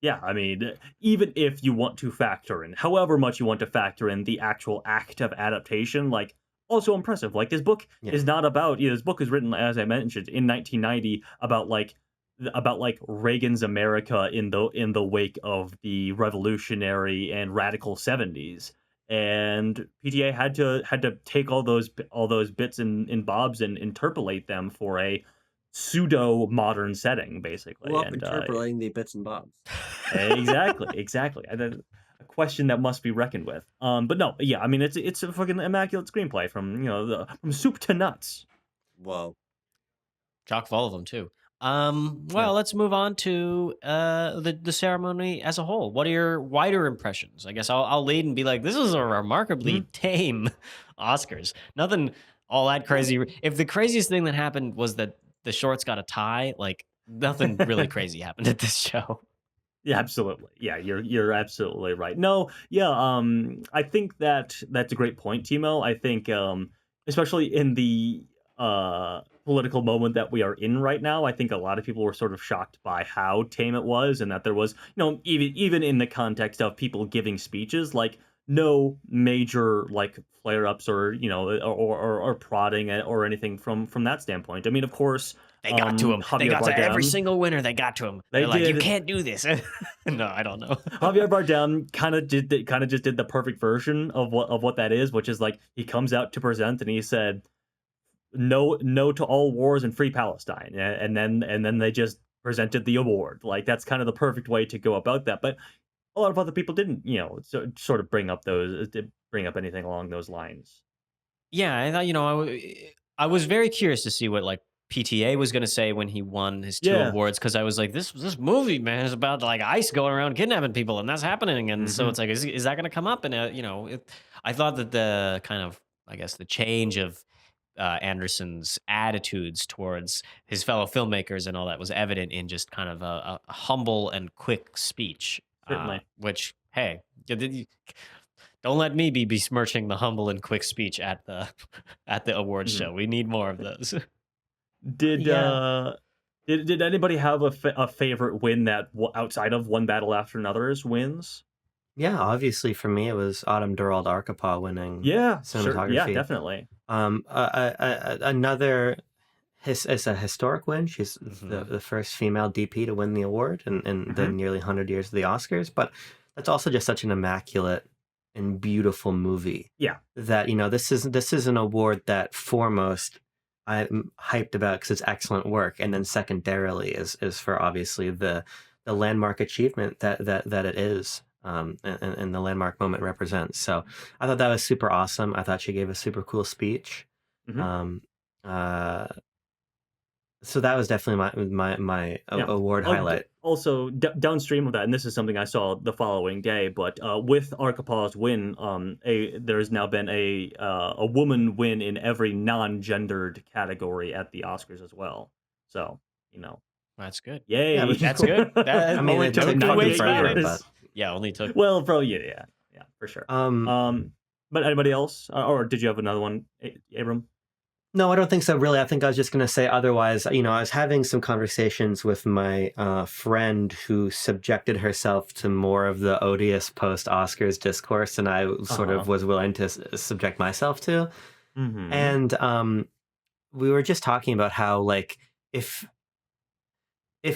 yeah, I mean, even if you want to factor in, however much you want to factor in the actual act of adaptation, like, also impressive. Like, this book is not about, this book is written, as I mentioned, in 1990 about Reagan's America in the wake of the revolutionary and radical 70s, and PTA had to take all those bits and bobs and interpolate them for a pseudo modern setting, basically. And interpolating the bits and bobs. Exactly. A question that must be reckoned with. But no, I mean, it's a fucking immaculate screenplay from from soup to nuts. Whoa. Chock full of them too. Let's move on to the ceremony as a whole. What are your wider impressions? I guess I'll lead and be like, this is a remarkably tame Oscars. Nothing all that crazy. If the craziest thing that happened was that the shorts got a tie, like nothing really crazy happened at this show. Yeah, absolutely. Yeah, you're absolutely right. No, I think that's a great point, Timo. I think especially in the political moment that we are in right now, I think a lot of people were sort of shocked by how tame it was, and that there was, even in the context of people giving speeches, like no major like flare-ups or or prodding or anything from that standpoint. I mean, of course, they got to him. They got to every single winner. They got to him. They're like, you can't do this. No, I don't know. Javier Bardem kind of just did the perfect version of what that is, which is like he comes out to present and he said, no to all wars and free Palestine, and then they just presented the award. Like, that's kind of the perfect way to go about that. But a lot of other people didn't, sort of bring up anything along those lines. Yeah, I thought, I was very curious to see what like PTA was going to say when he won his 2 awards, because I was like, this movie, man, is about like ICE going around kidnapping people, and that's happening, and so it's like, is that going to come up? And I thought that the kind of, I guess, the change of Anderson's attitudes towards his fellow filmmakers and all that was evident in just kind of a humble and quick speech. Certainly. Which, hey, don't let me be besmirching the humble and quick speech at the awards show. We need more of those. Did anybody have a favorite win that outside of One Battle After Another's wins? Yeah, obviously for me it was Autumn Durald Arkapaw winning. Cinematography. Sure. Yeah, definitely. Another it's a historic win. She's the first female DP to win the award in the nearly 100 years of the Oscars. But that's also just such an immaculate and beautiful movie. Yeah. That, this is an award that foremost I'm hyped about because it's excellent work, and then secondarily is for obviously the landmark achievement that it is. And the landmark moment represents. So I thought that was super awesome. I thought she gave a super cool speech. So that was definitely my award highlight. Also, downstream of that, and this is something I saw the following day, but with Arkapa's win, there's now been a woman win in every non-gendered category at the Oscars as well. So, that's good. Yay, yeah, that's good. That only took 2 forever, but yeah, only took. Well, bro, yeah, for sure. But anybody else, or did you have another one, Abram? No, I don't think so, really. I think I was just going to say otherwise. I was having some conversations with my friend who subjected herself to more of the odious post-Oscars discourse than I sort of was willing to subject myself to. Mm-hmm. And we were just talking about how, like, if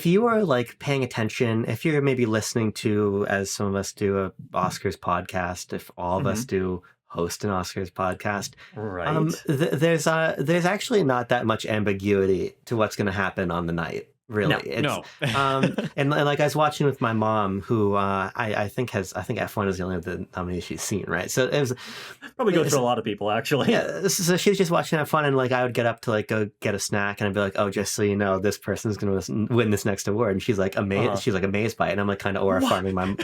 you are, like, paying attention, if you're maybe listening to, as some of us do, a Oscars podcast, if all of us do host an Oscars podcast, right? There's actually not that much ambiguity to what's going to happen on the night. Really, no. And like I was watching with my mom, who I think F1 is the only of the nominees she's seen, right? So it was probably goes for a lot of people, actually. Yeah, so she was just watching F1, and like I would get up to like go get a snack, and I'd be like, "Oh, just so you know, this person's going to win this next award," and she's like amazed. She's like amazed by it, and I'm like kind of aura farming my mom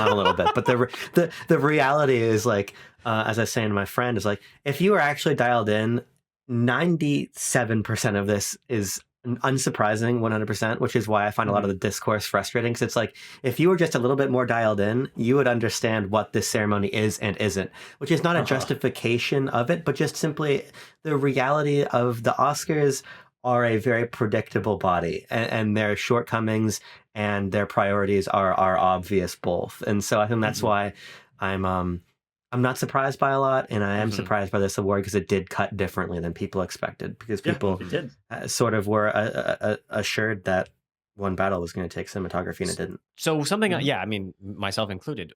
a little bit. But the reality is like, as I was saying to my friend, is like if you are actually dialed in, 97% of this is unsurprising 100%, which is why I find a lot of the discourse frustrating, because it's like if you were just a little bit more dialed in, you would understand what this ceremony is and isn't, which is not a justification of it, but just simply the reality of the Oscars are a very predictable body, and their shortcomings and their priorities are obvious both. And so I think that's why I'm not surprised by a lot, and I am surprised by this award because it did cut differently than people expected, because people sort of were assured that one battle was going to take cinematography, and it didn't. So something, I mean, myself included,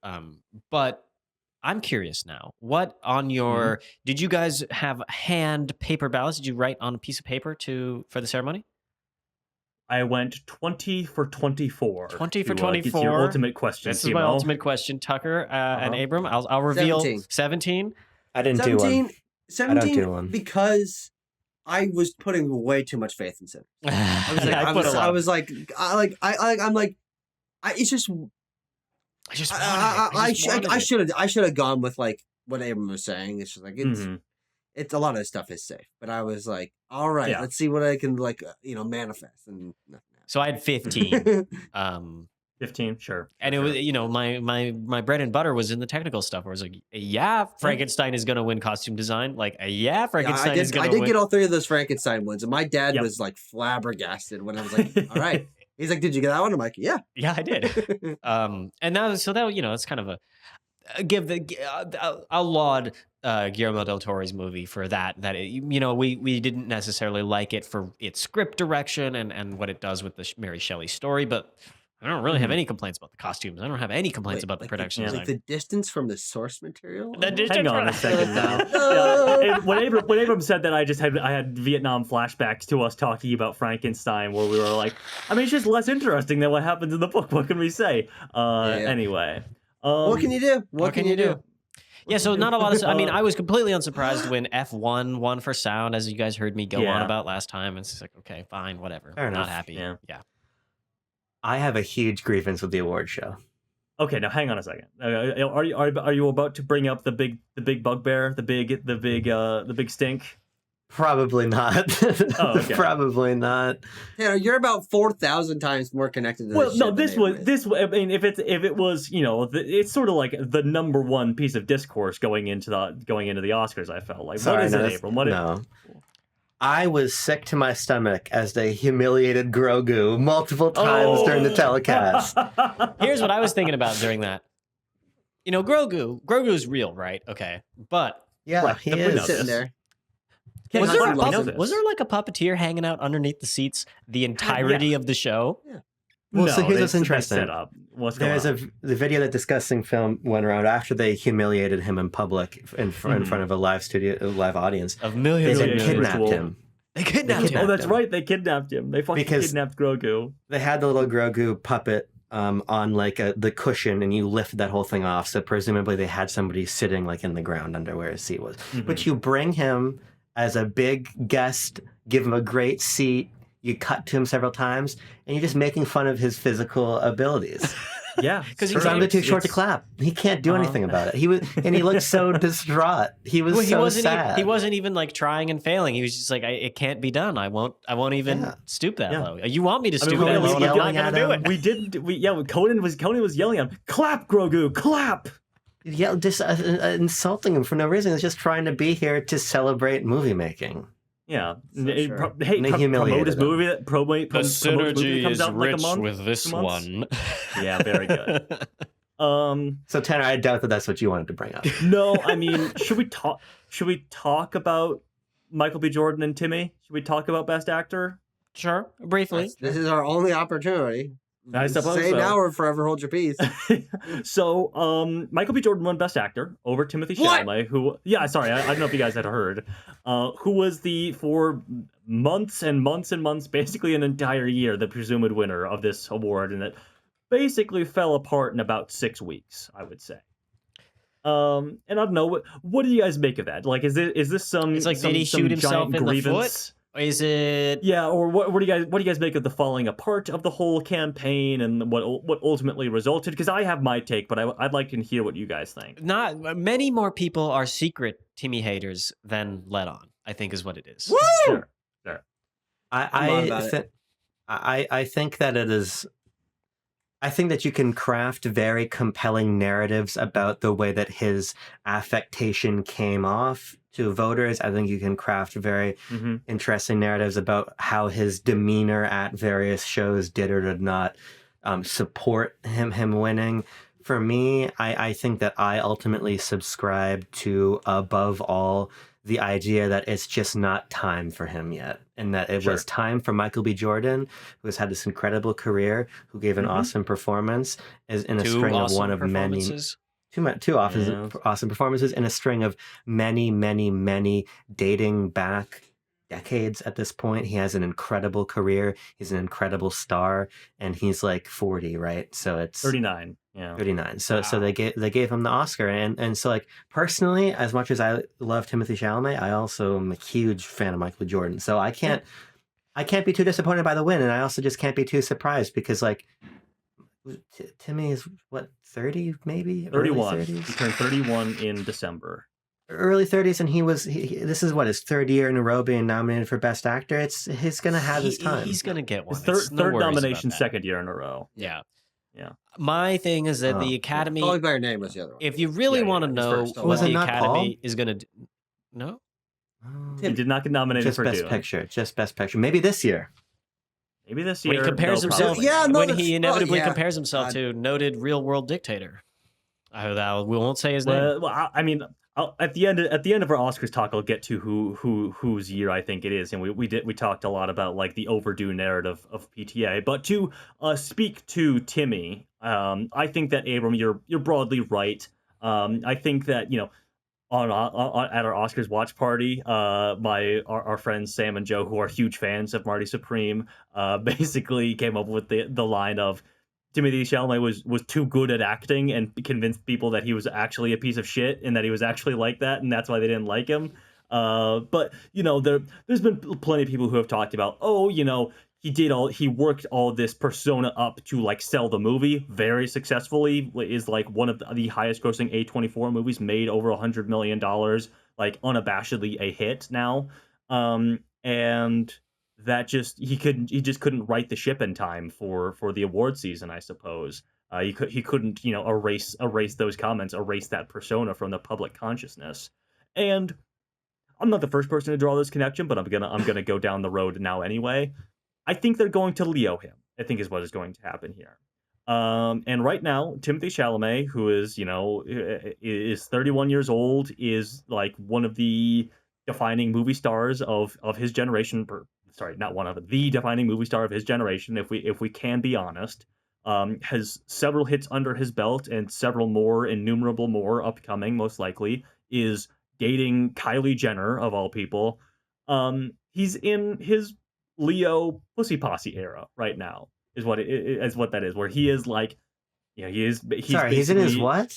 but I'm curious now, what on your, did you guys have hand paper ballots? Did you write on a piece of paper for the ceremony? I went 20 for 24. 20 for 24. It's your ultimate question. This is my ultimate question, Tucker and Abram. I'll reveal 17. I didn't do one. 17 I don't do one. Because I was putting way too much faith in Sinners. I should have gone with like what Abram was saying. It's just like it's a lot of this stuff is safe, but I was like, all right, let's see what I can manifest. And so I had 15. 15, sure. And it was, my bread and butter was in the technical stuff where I was like, Frankenstein is going to win costume design. Like, Frankenstein is going to win. I did get all 3 of those Frankenstein ones. And my dad was like flabbergasted when I was like, all right. He's like, did you get that one? I'm like, yeah. Yeah, I did. And it's kind of I'll laud Guillermo del Toro's movie for that we didn't necessarily like it for its script direction and what it does with the Mary Shelley story, but I don't really have any complaints about the costumes. I don't have any complaints about the production design. Like the distance from the source material? Hang on a second now. When Abram said that, I had Vietnam flashbacks to us talking about Frankenstein, where we were like, I mean, it's just less interesting than what happens in the book. What can we say? Anyway. What can you do? What can you do? Yeah, so not a lot of. I mean, I was completely unsurprised when F1 won for sound, as you guys heard me go on about last time. It's just like, okay, fine, whatever. Fair enough. Not happy. Yeah. I have a huge grievance with the award show. Okay, now hang on a second. Are you about to bring up the big bugbear, the big stink? Probably not. Oh, okay. Probably not. Yeah, you're about 4,000 times more connected to this. Well, no, this. I mean, if it was, it's sort of like the number one piece of discourse going into the Oscars. I felt like. Sorry, what is it, Abram? No. I was sick to my stomach as they humiliated Grogu multiple times during the telecast. Here's what I was thinking about during that. Grogu's real, right? Okay, but he is sitting there. Was there like a puppeteer hanging out underneath the seats the entirety of the show? Yeah. Well, so here's what's interesting. The video that Disgusting Film went around after they humiliated him in public in front of a live audience of millions. They kidnapped him. They kidnapped him. Oh, that's right. They kidnapped him. They fucking kidnapped Grogu. They had the little Grogu puppet on like the cushion, and you lift that whole thing off. So presumably they had somebody sitting like in the ground under where his seat was. But you bring him as a big guest, give him a great seat. you cut to him several times, and you're just making fun of his physical abilities. Yeah, because his arms are too short to clap. He can't do anything about it. He looked so distraught. He was sad. He wasn't even like trying and failing. He was just like, it can't be done. I won't even stoop that low. You want me to stoop that low? I'm not gonna do it. Conan was yelling at him. Clap, Grogu, clap. Yeah, just insulting him for no reason. He's just trying to be here to celebrate movie making. Yeah. Sure. Promote his movie. The synergy is rich with this one. Yeah, very good. So Tanner, I doubt that's what you wanted to bring up. No, I mean, should we talk about Michael B. Jordan and Timmy? Should we talk about Best Actor? Sure, briefly. This is our only opportunity. I suppose Say now or forever hold your peace. So, Michael B. Jordan won Best Actor over Timothy Chalamet, who, I don't know if you guys had heard, who was for months and months and months, basically an entire year, the presumed winner of this award, and it basically fell apart in about 6 weeks, I would say. And I don't know, what do you guys make of that? Like, is this some? It's like, did he shoot himself in the foot? Is it? Yeah, or what do you guys make of the falling apart of the whole campaign and what ultimately resulted? Because I have my take, but I'd like to hear what you guys think. Not many more people are secret Timmy haters than let on, I think is what it is. Woo! Sure. I think that it is. I think that you can craft very compelling narratives about the way that his affectation came off to voters. I think you can craft very interesting narratives about how his demeanor at various shows did or did not support him winning. For me, I think that I ultimately subscribe to, above all, the idea that it's just not time for him yet, and that it was time for Michael B. Jordan, who has had this incredible career, who gave an awesome performance, is in a string of one of many two awesome performances in a string of many dating back decades at this point. He has an incredible career. He's an incredible star, and he's like 40, right? So it's 39. Yeah. 39. So they gave him the Oscar, and so, like, personally, as much as I love Timothy Chalamet, I also am a huge fan of Michael Jordan. So I can't be too disappointed by the win, and I also just can't be too surprised because, like, Timmy is what, 30 maybe? 31. He turned 31 in December. Early 30s, and this is what, his third year in a row being nominated for Best Actor. He's gonna have his time. He's gonna get one. His third nomination, second year in a row. Yeah. My thing is that the Academy. Calling by your name was the other one. If you really want to know what the Academy is gonna do, no, he did not get nominated for Best Picture. Just Best Picture. Maybe this year. When he compares himself, when he inevitably compares himself to noted real-world dictator. We won't say his name. Well, I mean, at the end of our Oscars talk, I'll get to whose year I think it is, and we talked a lot about, like, the overdue narrative of PTA. But to speak to Timmy, I think that, Abram, you're broadly right. I think that, you know, at our Oscars watch party, our friends Sam and Joe, who are huge fans of Marty Supreme, basically came up with the line of Timothy Chalamet was too good at acting and convinced people that he was actually a piece of shit and that he was actually like that, and that's why they didn't like him. But, you know, there's been plenty of people who have talked about, you know, he worked all this persona up to, like, sell the movie very successfully. Is, like, one of the highest grossing A24 movies, made over $100 million, like, unabashedly a hit now. And that he just couldn't right the ship in time for the award season, I suppose. He couldn't, you know, erase those comments, erase that persona from the public consciousness. And I'm not the first person to draw this connection, but I'm gonna go down the road now anyway. I think they're going to Leo him, I think, is what is going to happen here. And right now, Timothy Chalamet, who is, you know, is 31 years old, is, like, one of the defining movie stars of his generation. Sorry, not one of the defining movie star of his generation, if we can be honest. Has several hits under his belt and several more, innumerable more upcoming, most likely. Is dating Kylie Jenner, of all people. He's in his Leo pussy posse era right now, is what that is, where he is, like, you know, he's in his what?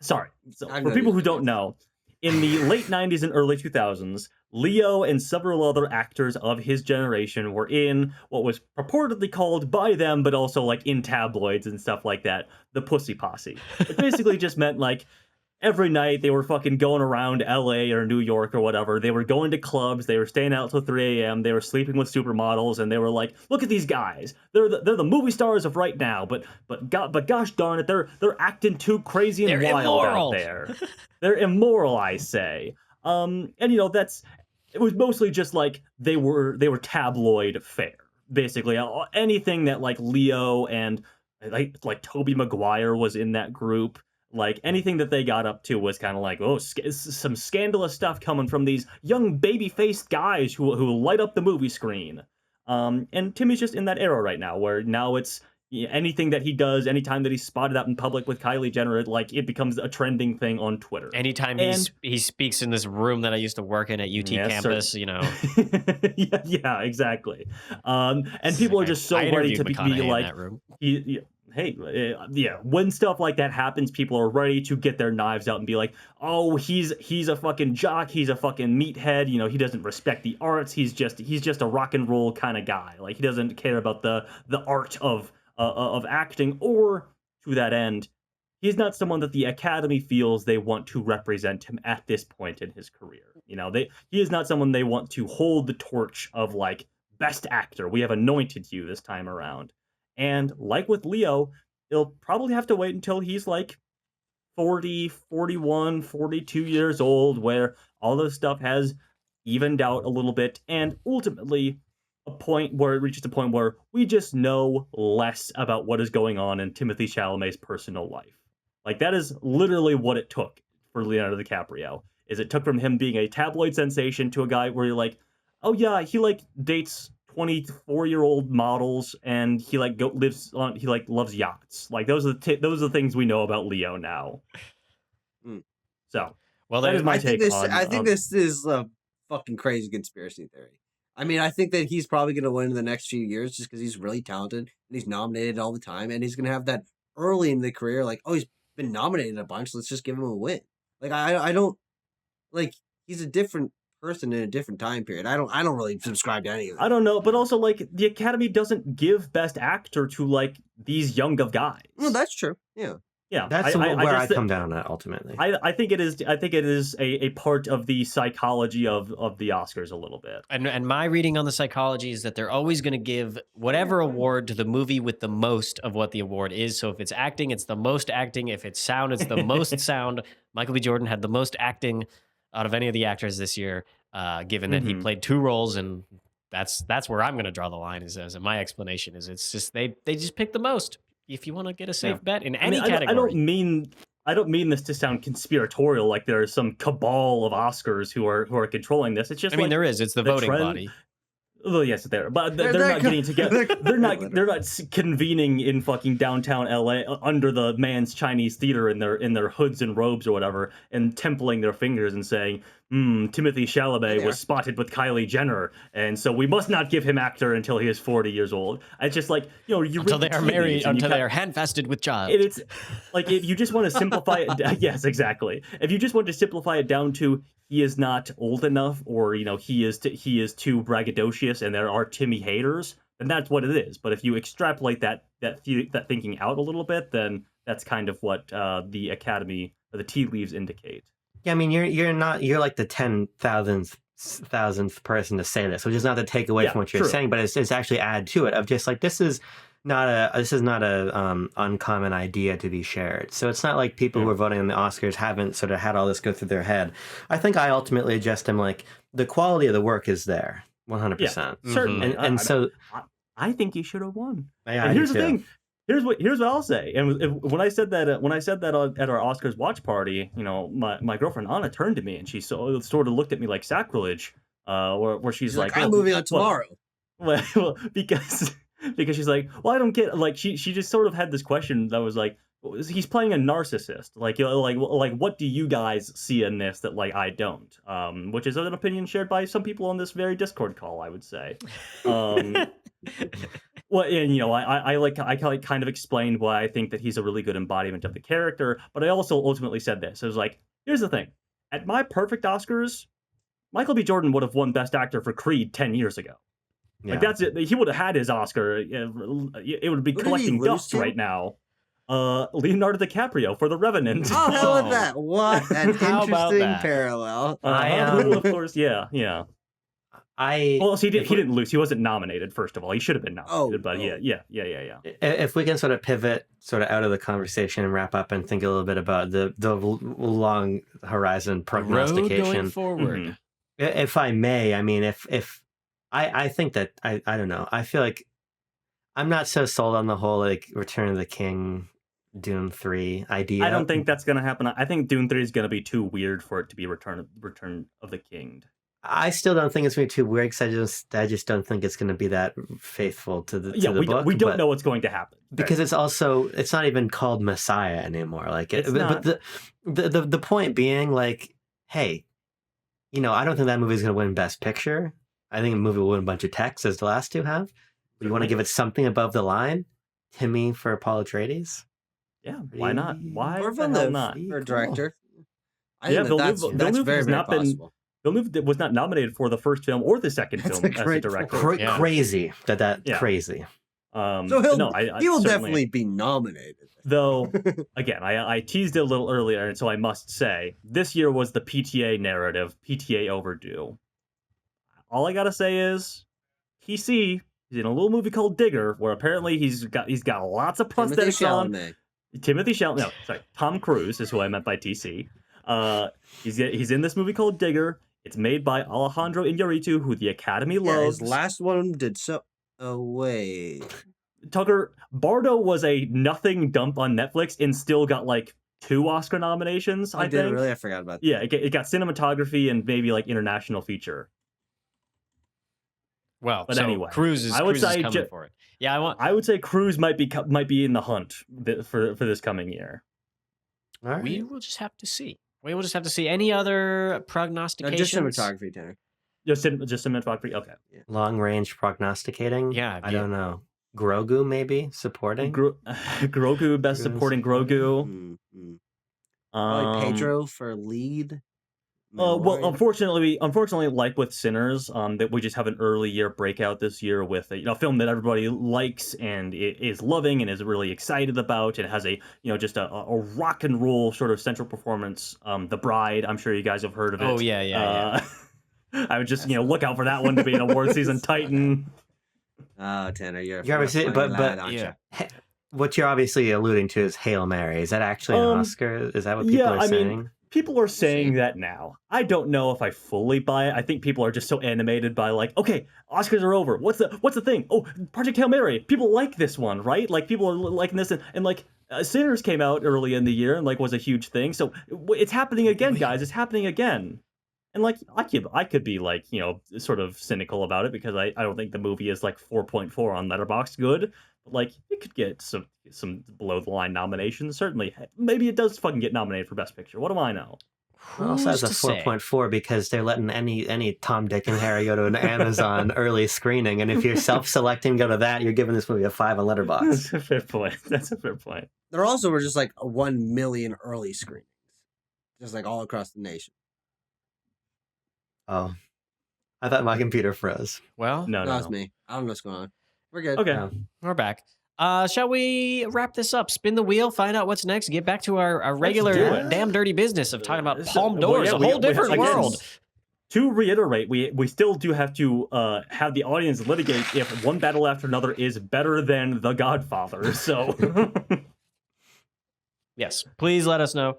Sorry. So, for people who don't know, in the late 90s and early 2000s, Leo and several other actors of his generation were in what was purportedly called by them, but also like in tabloids and stuff like that, the Pussy Posse. It basically just meant like every night they were fucking going around LA or New York or whatever. They were going to clubs. They were staying out till 3 a.m. They were sleeping with supermodels, and they were like, "Look at these guys. They're the movie stars of right now. But gosh darn it, they're acting too crazy and They're wild immoral. out there. They're immoral, I say." And it was mostly just like they were tabloid fare. Basically, anything that like Leo and like Tobey Maguire was in that group. Like anything that they got up to was kind of like, oh, some scandalous stuff coming from these young baby-faced guys who light up the movie screen. And Timmy's just in that era right now, where now it's anything that he does, anytime that he's spotted out in public with Kylie Jenner, it becomes a trending thing on Twitter. Anytime he speaks in this room that I used to work in at UT campus, yeah, exactly. And people are just so ready to be like, when stuff like that happens, people are ready to get their knives out and be like, oh, he's a fucking jock, he's a fucking meathead, he doesn't respect the arts, he's just a rock and roll kind of guy. Like, he doesn't care about the art of acting, or to that end, he's not someone that the Academy feels they want to represent him at this point in his career. He is not someone they want to hold the torch of like, best actor, we have anointed you this time around. And like with Leo, he'll probably have to wait until he's like 40, 41, 42 years old, where all this stuff has evened out a little bit, and ultimately a point where it reaches a point where we just know less about what is going on in Timothée Chalamet's personal life. Like, that is literally what it took for Leonardo DiCaprio. It took from him being a tabloid sensation to a guy where you're like, oh yeah, he like dates 24-year-old models, and he loves yachts. Like, those are the things we know about Leo now. So, well, that is my take on. I think this is a fucking crazy conspiracy theory. I mean, I think that he's probably going to win in the next few years just because he's really talented and he's nominated all the time, and he's going to have that early in the career, like, oh, he's been nominated a bunch, let's just give him a win. Like, I don't, like, he's a different person in a different time period. I don't really subscribe to any of it. I don't know, but also, like, the Academy doesn't give Best Actor to like these young of guys. Well, that's true. Yeah, that's where I come down on ultimately. I think it is a part of the psychology of the Oscars a little bit. And my reading on the psychology is that they're always going to give whatever award to the movie with the most of what the award is. So if it's acting, it's the most acting. If it's sound, it's the most sound. Michael B. Jordan had the most acting out of any of the actors this year, given that he played 2 roles, and that's where I'm going to draw the line. Is my explanation is it's just they just pick the most. If you want to get a safe bet in any category. I don't mean this to sound conspiratorial, like there's some cabal of Oscars who are controlling this. It's just there is. It's the voting body. Well, yes, but they're not getting together. They're not convening in fucking downtown LA under the Man's Chinese Theater in their hoods and robes or whatever, and templing their fingers and saying, Timothée Chalamet was spotted with Kylie Jenner, and so we must not give him actor until he is 40 years old. It's just like, until they are married, until they are handfasted with child. It's like, if you just want to simplify it, yes, exactly. If you just want to simplify it down to he is not old enough, or he is too braggadocious, and there are Timmy haters, then that's what it is. But if you extrapolate that thinking out a little bit, then that's kind of what the Academy or the tea leaves indicate. Yeah, I mean, you're like the 10,000th person to say this, which is not to take away from what you're saying, but it's actually add to it of just like, this is not a uncommon idea to be shared. So it's not like people who are voting on the Oscars haven't sort of had all this go through their head. I think I ultimately just am like, the quality of the work is there, 100%. Yeah, certainly. And so I think he should have won. Yeah, and here's the thing. Here's what I'll say. And when I said that at our Oscars watch party, my girlfriend Anna turned to me and she sort of looked at me like sacrilege, where she's like, I'm moving on tomorrow. Well, because she's like, well, I don't get, like, she just sort of had this question that was like, he's playing a narcissist. Like what do you guys see in this that like I don't? Which is an opinion shared by some people on this very Discord call, I would say. Well, and I kind of explained why I think that he's a really good embodiment of the character, but I also ultimately said this. It was like, here's the thing: at my perfect Oscars, Michael B. Jordan would have won Best Actor for Creed 10 years ago. Like that's it. He would have had his Oscar. It would be collecting dust right now. Leonardo DiCaprio for The Revenant. Oh, hell with that! What an interesting parallel. Of course, yeah. Well, he didn't lose. He wasn't nominated. First of all, he should have been nominated. But yeah. If we can sort of pivot sort of out of the conversation and wrap up and think a little bit about the long horizon prognostication going forward. Mm-hmm. If I may, I mean, if I think that I don't know. I feel like I'm not so sold on the whole like Return of the King, Dune 3 idea. I don't think that's going to happen. I think Dune 3 is going to be too weird for it to be Return of the King. I still don't think it's going to be too weird because I just don't think it's going to be that faithful to the book. We don't know what's going to happen because it's not even called Messiah anymore. Like but the point being, like, hey, I don't think that movie is going to win Best Picture. I think the movie will win a bunch of texts as the last two have. You want to give it something above the line? Timmy for Paul Atreides? Yeah, why not? Why or the hell not? For director. Villeneuve has not been. Villeneuve was not nominated for the first film or the second film as a director. Crazy crazy. So he will definitely be nominated. Though, again, I teased it a little earlier, and so I must say, this year was the PTA narrative, PTA overdue. All I gotta say is, he's in a little movie called Digger, where apparently he's got lots of prosthetics on. Timothy Chalamet. No, sorry, Tom Cruise is who I meant by TC. He's in this movie called Digger. It's made by Alejandro Iñárritu, who the Academy loves. His last one did so. Oh wait, Tucker, Bardo was a nothing dump on Netflix and still got like 2 Oscar nominations. I think. Really? I forgot about that. Yeah, it got cinematography and maybe like international feature. Well, but so anyway, Cruise is coming for it. Yeah, I would say Cruise might be in the hunt for this coming year. All right. We will just have to see. We will just have to see. Any other prognostications? Just cinematography, Tanner. Just cinematography. Okay. Yeah. Long range prognosticating. Yeah, I don't know. Grogu maybe supporting. Grogu best supporting Grogu. Pedro for lead. Well, unfortunately, like with Sinners, that we just have an early year breakout this year with a film that everybody likes and is loving and is really excited about. And it has just a rock and roll sort of central performance. The Bride, I'm sure you guys have heard of it. Oh yeah. I would just look out for that one to be an award season titan. Oh, Tanner, you're obviously, but aren't you? What you're obviously alluding to is Hail Mary. Is that actually an Oscar? Is that what people are saying? Mean, people are saying that now. I don't know if I fully buy it. I think people are just so animated by like, okay, Oscars are over. What's the thing? Oh, Project Hail Mary. People like this one, right? Like people are liking this, and like Sinners came out early in the year and like was a huge thing. So it's happening again, guys. It's happening again. And like I could be like sort of cynical about it because I don't think the movie is like 4.4 on Letterboxd good. But like it could get some below the line nominations. Certainly, maybe it does fucking get nominated for Best Picture. What do I know? It also has a 4.4 because they're letting any Tom, Dick, and Harry go to an Amazon early screening, and if you're self-selecting, go to that. You're giving this movie a 5 on Letterboxd. That's a fair point. There also were just like 1 million early screenings, just like all across the nation. Oh, I thought my computer froze. Well, no, it's me. I don't know what's going on. We're good. Okay, we're back. Shall we wrap this up? Spin the wheel, find out what's next, get back to our regular damn dirty business of talking about Palm d'Ors, a whole different world. To reiterate, we still do have to have the audience litigate if One Battle After Another is better than The Godfather. So. Yes, please let us know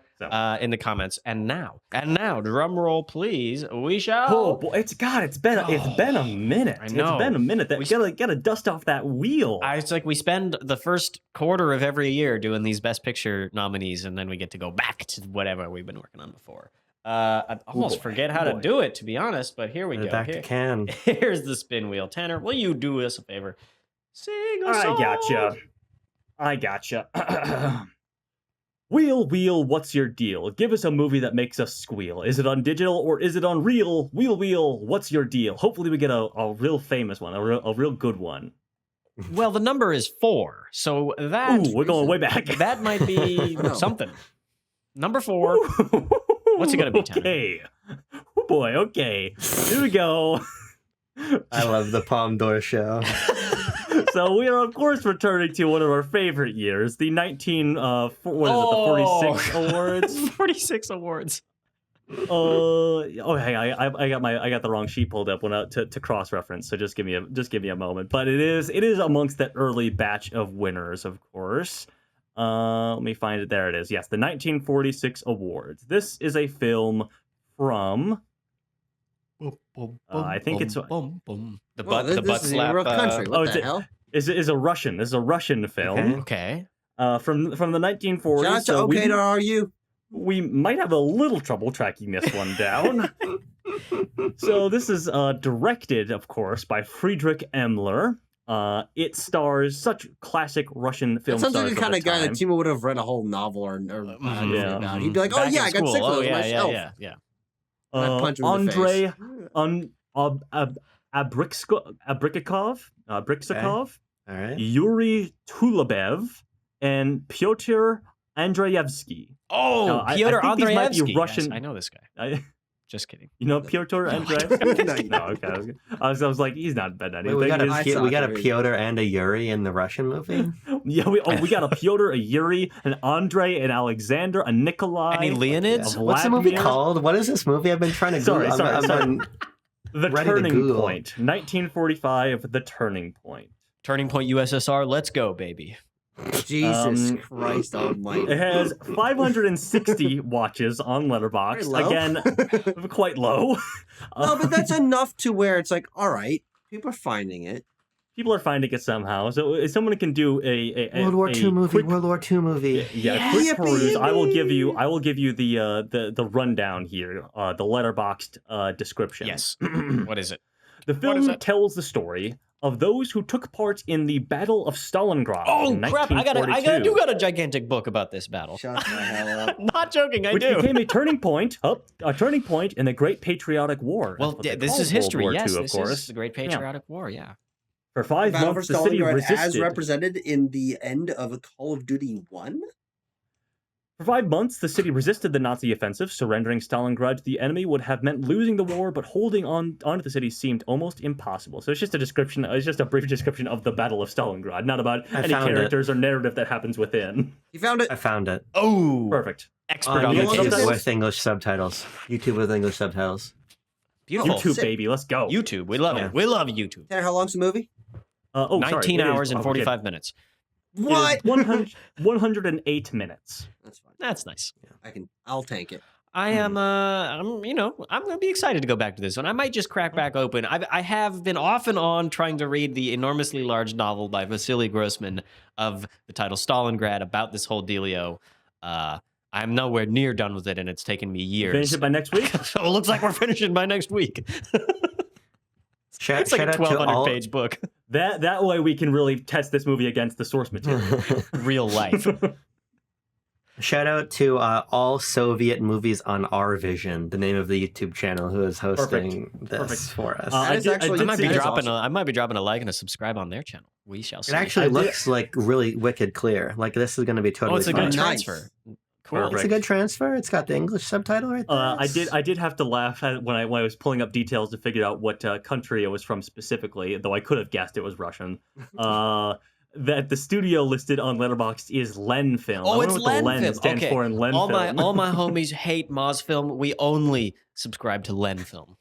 in the comments. And now, drum roll, please. We shall. Oh boy, it's been a minute. I know. It's been a minute. That we gotta dust off that wheel. It's like we spend the first quarter of every year doing these Best Picture nominees, and then we get to go back to whatever we've been working on before. I almost forget how to do it, to be honest. But here we go. Back to Can. Here's the spin wheel. Tanner, will you do us a favor? Sing a song. I gotcha. Wheel, what's your deal? Give us a movie that makes us squeal. Is it on digital or is it on real? Wheel, what's your deal? Hopefully we get a real famous one, a real good one. Well, the number is 4, so that... Ooh, we're going way back. That might be something. Number 4. What's it going to be, Tanner? Okay. Oh boy, okay. Here we go. I love the Palme d'Or show. So we are, of course, returning to one of our favorite years, the 46 awards. 46 awards. Hey, I got the wrong sheet pulled up to cross reference. So just give me a moment. But it is amongst that early batch of winners, of course. Let me find it. There it is. Yes, the 1946 awards. This is a film from. I think it's the butt slap. Real country. What the hell? This is a Russian film. Okay. From the 1940s. Shout out to OK to RU. We might have a little trouble tracking this one down. So this is directed, of course, by Friedrich Emmler. It stars such classic Russian film stars. Sounds like the kind of guy that Timo would have read a whole novel or about. He'd be like, "Oh yeah, I got 6 of those myself." Yeah. Punch him in the face. Abriksikov, All right. Yuri Tulubev, and Pyotr Andreevsky. Oh, Pyotr Andreevsky. Russian. Yes, I know this guy. Just kidding. You know Pyotr Andreevsky? No, okay. I was like, he's not bad at anything. Wait, we got a Pyotr and a Yuri in the Russian movie? Yeah, we got a Pyotr, a Yuri, an Andrei, an Alexander, a Nikolai. Any Leonids? What's the movie called? What is this movie? I've been trying to Google. Sorry. The Turning Point. 1945, The Turning Point. Turning Point USSR, let's go, baby. Jesus Christ almighty. It has 560 watches on Letterboxd. Again, quite low. No, but that's enough to where it's like, all right, people are finding it. People are finding it somehow. So if someone can do a World War II movie. World War II movie. Yeah, quick peruse. I will give you the rundown here. The Letterboxd description. Yes. What is it? The film tells the story of those who took part in the Battle of Stalingrad. Oh crap! I got a gigantic book about this battle. Shut the hell up! Not joking, Which became a turning point in the Great Patriotic War. Well, this is history. Yes, this is the Great Patriotic War. Yeah. For 5 months, the city resisted. As represented in the end of Call of Duty 1. For 5 months, the city resisted the Nazi offensive. Surrendering Stalingrad to the enemy would have meant losing the war, but holding onto the city seemed almost impossible. So it's just a description. It's just a brief description of the Battle of Stalingrad, not about any characters or narrative that happens within. You found it. I found it. Oh, perfect. Expert on YouTube with English subtitles. YouTube with English subtitles. Beautiful. YouTube, baby. Let's go. YouTube. We love it. We love YouTube. Tanner, how long's the movie? 19 hours and 45 minutes. What? 108 minutes. That's fine. That's nice. Yeah, I'll tank it. I am. I'm gonna be excited to go back to this one. I might just crack back open. I have been off and on trying to read the enormously large novel by Vasily Grossman of the title Stalingrad about this whole dealio. I'm nowhere near done with it, and it's taken me years. Finish it by next week. So it looks like we're finishing by next week. It's like a 1,200-page book. That way we can really test this movie against the source material. Real life. Shout out to all Soviet movies on Our Vision, the name of the YouTube channel who is hosting this for us. I might be dropping a like and a subscribe on their channel. We shall see. It actually looks like really wicked clear. Like this is going to be totally. Oh, it's a fun. good transfer. Cool. It's a good transfer. It's got the English subtitle right there. I did have to laugh when I was pulling up details to figure out what country it was from specifically, though I could have guessed it was Russian. That the studio listed on Letterboxd is Len Film. Oh, it's Len Film. It stands for in Len Film. All my homies hate Moz Film. We only subscribe to Len Film.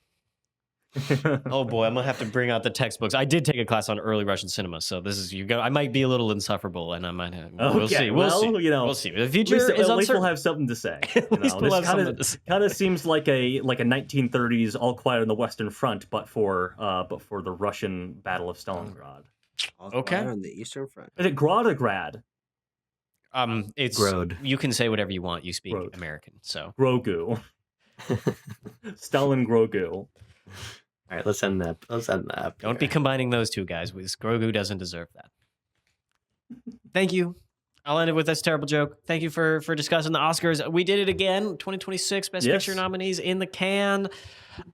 Oh boy, I'm gonna have to bring out the textbooks. I did take a class on early Russian cinema, so this is I might be a little insufferable, and I might have. We'll see. We'll see. The future is uncertain. At least we'll have something to say. This kind of seems like a 1930s All Quiet on the Western Front, but for the Russian Battle of Stalingrad. Okay. On the Eastern Front. Is it Grad or Grad? It's Grod. You can say whatever you want. You speak American, so Grogu. Stalin Grogu. All right, let's end that. Don't be combining those two guys. Grogu doesn't deserve that. Thank you. I'll end it with this terrible joke. Thank you for discussing the Oscars. We did it again. 2026 Best Picture nominees in the can.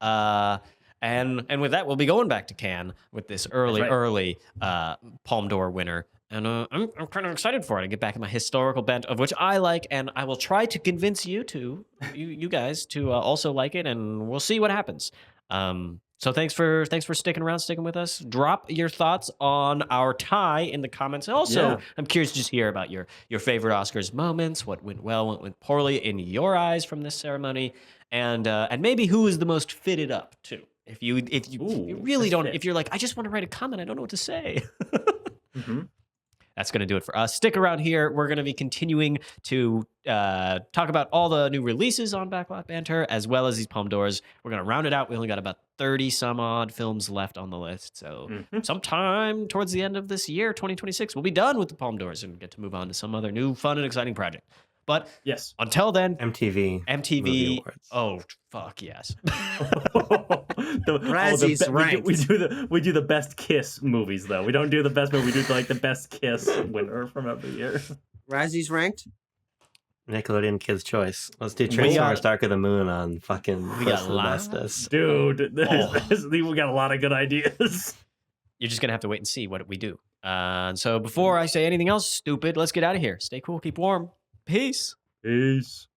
And with that, we'll be going back to Cannes with this early Palme d'Or winner, And I'm kind of excited for it. I get back in my historical bent, of which I like, and I will try to convince you guys to also like it, and we'll see what happens. So thanks for sticking around, sticking with us. Drop your thoughts on our tie in the comments. Also, I'm curious to just hear about your favorite Oscars moments, what went well, what went poorly in your eyes from this ceremony, and maybe who is the most fitted up too. If you really don't, if you're like, I just want to write a comment, I don't know what to say. That's going to do it for us. Stick around here. We're going to be continuing to talk about all the new releases on Backlot Banter, as well as these Palme d'Ors. We're going to round it out. We only got about 30 some odd films left on the list. So sometime towards the end of this year, 2026, we'll be done with the Palme d'Ors and get to move on to some other new, fun, and exciting project. But yes, until then, MTV. Oh, fuck yes. Razzies ranked. We do the best kiss movies though. We don't do the best movie. We do like the best kiss winner from every year. Razzies ranked. Nickelodeon Kids' Choice. Let's do Transformers Dark of the Moon on fucking Bestest. Dude, we got a lot of good ideas. You're just gonna have to wait and see what we do. So before I say anything else stupid, let's get out of here. Stay cool, keep warm. Peace. Peace.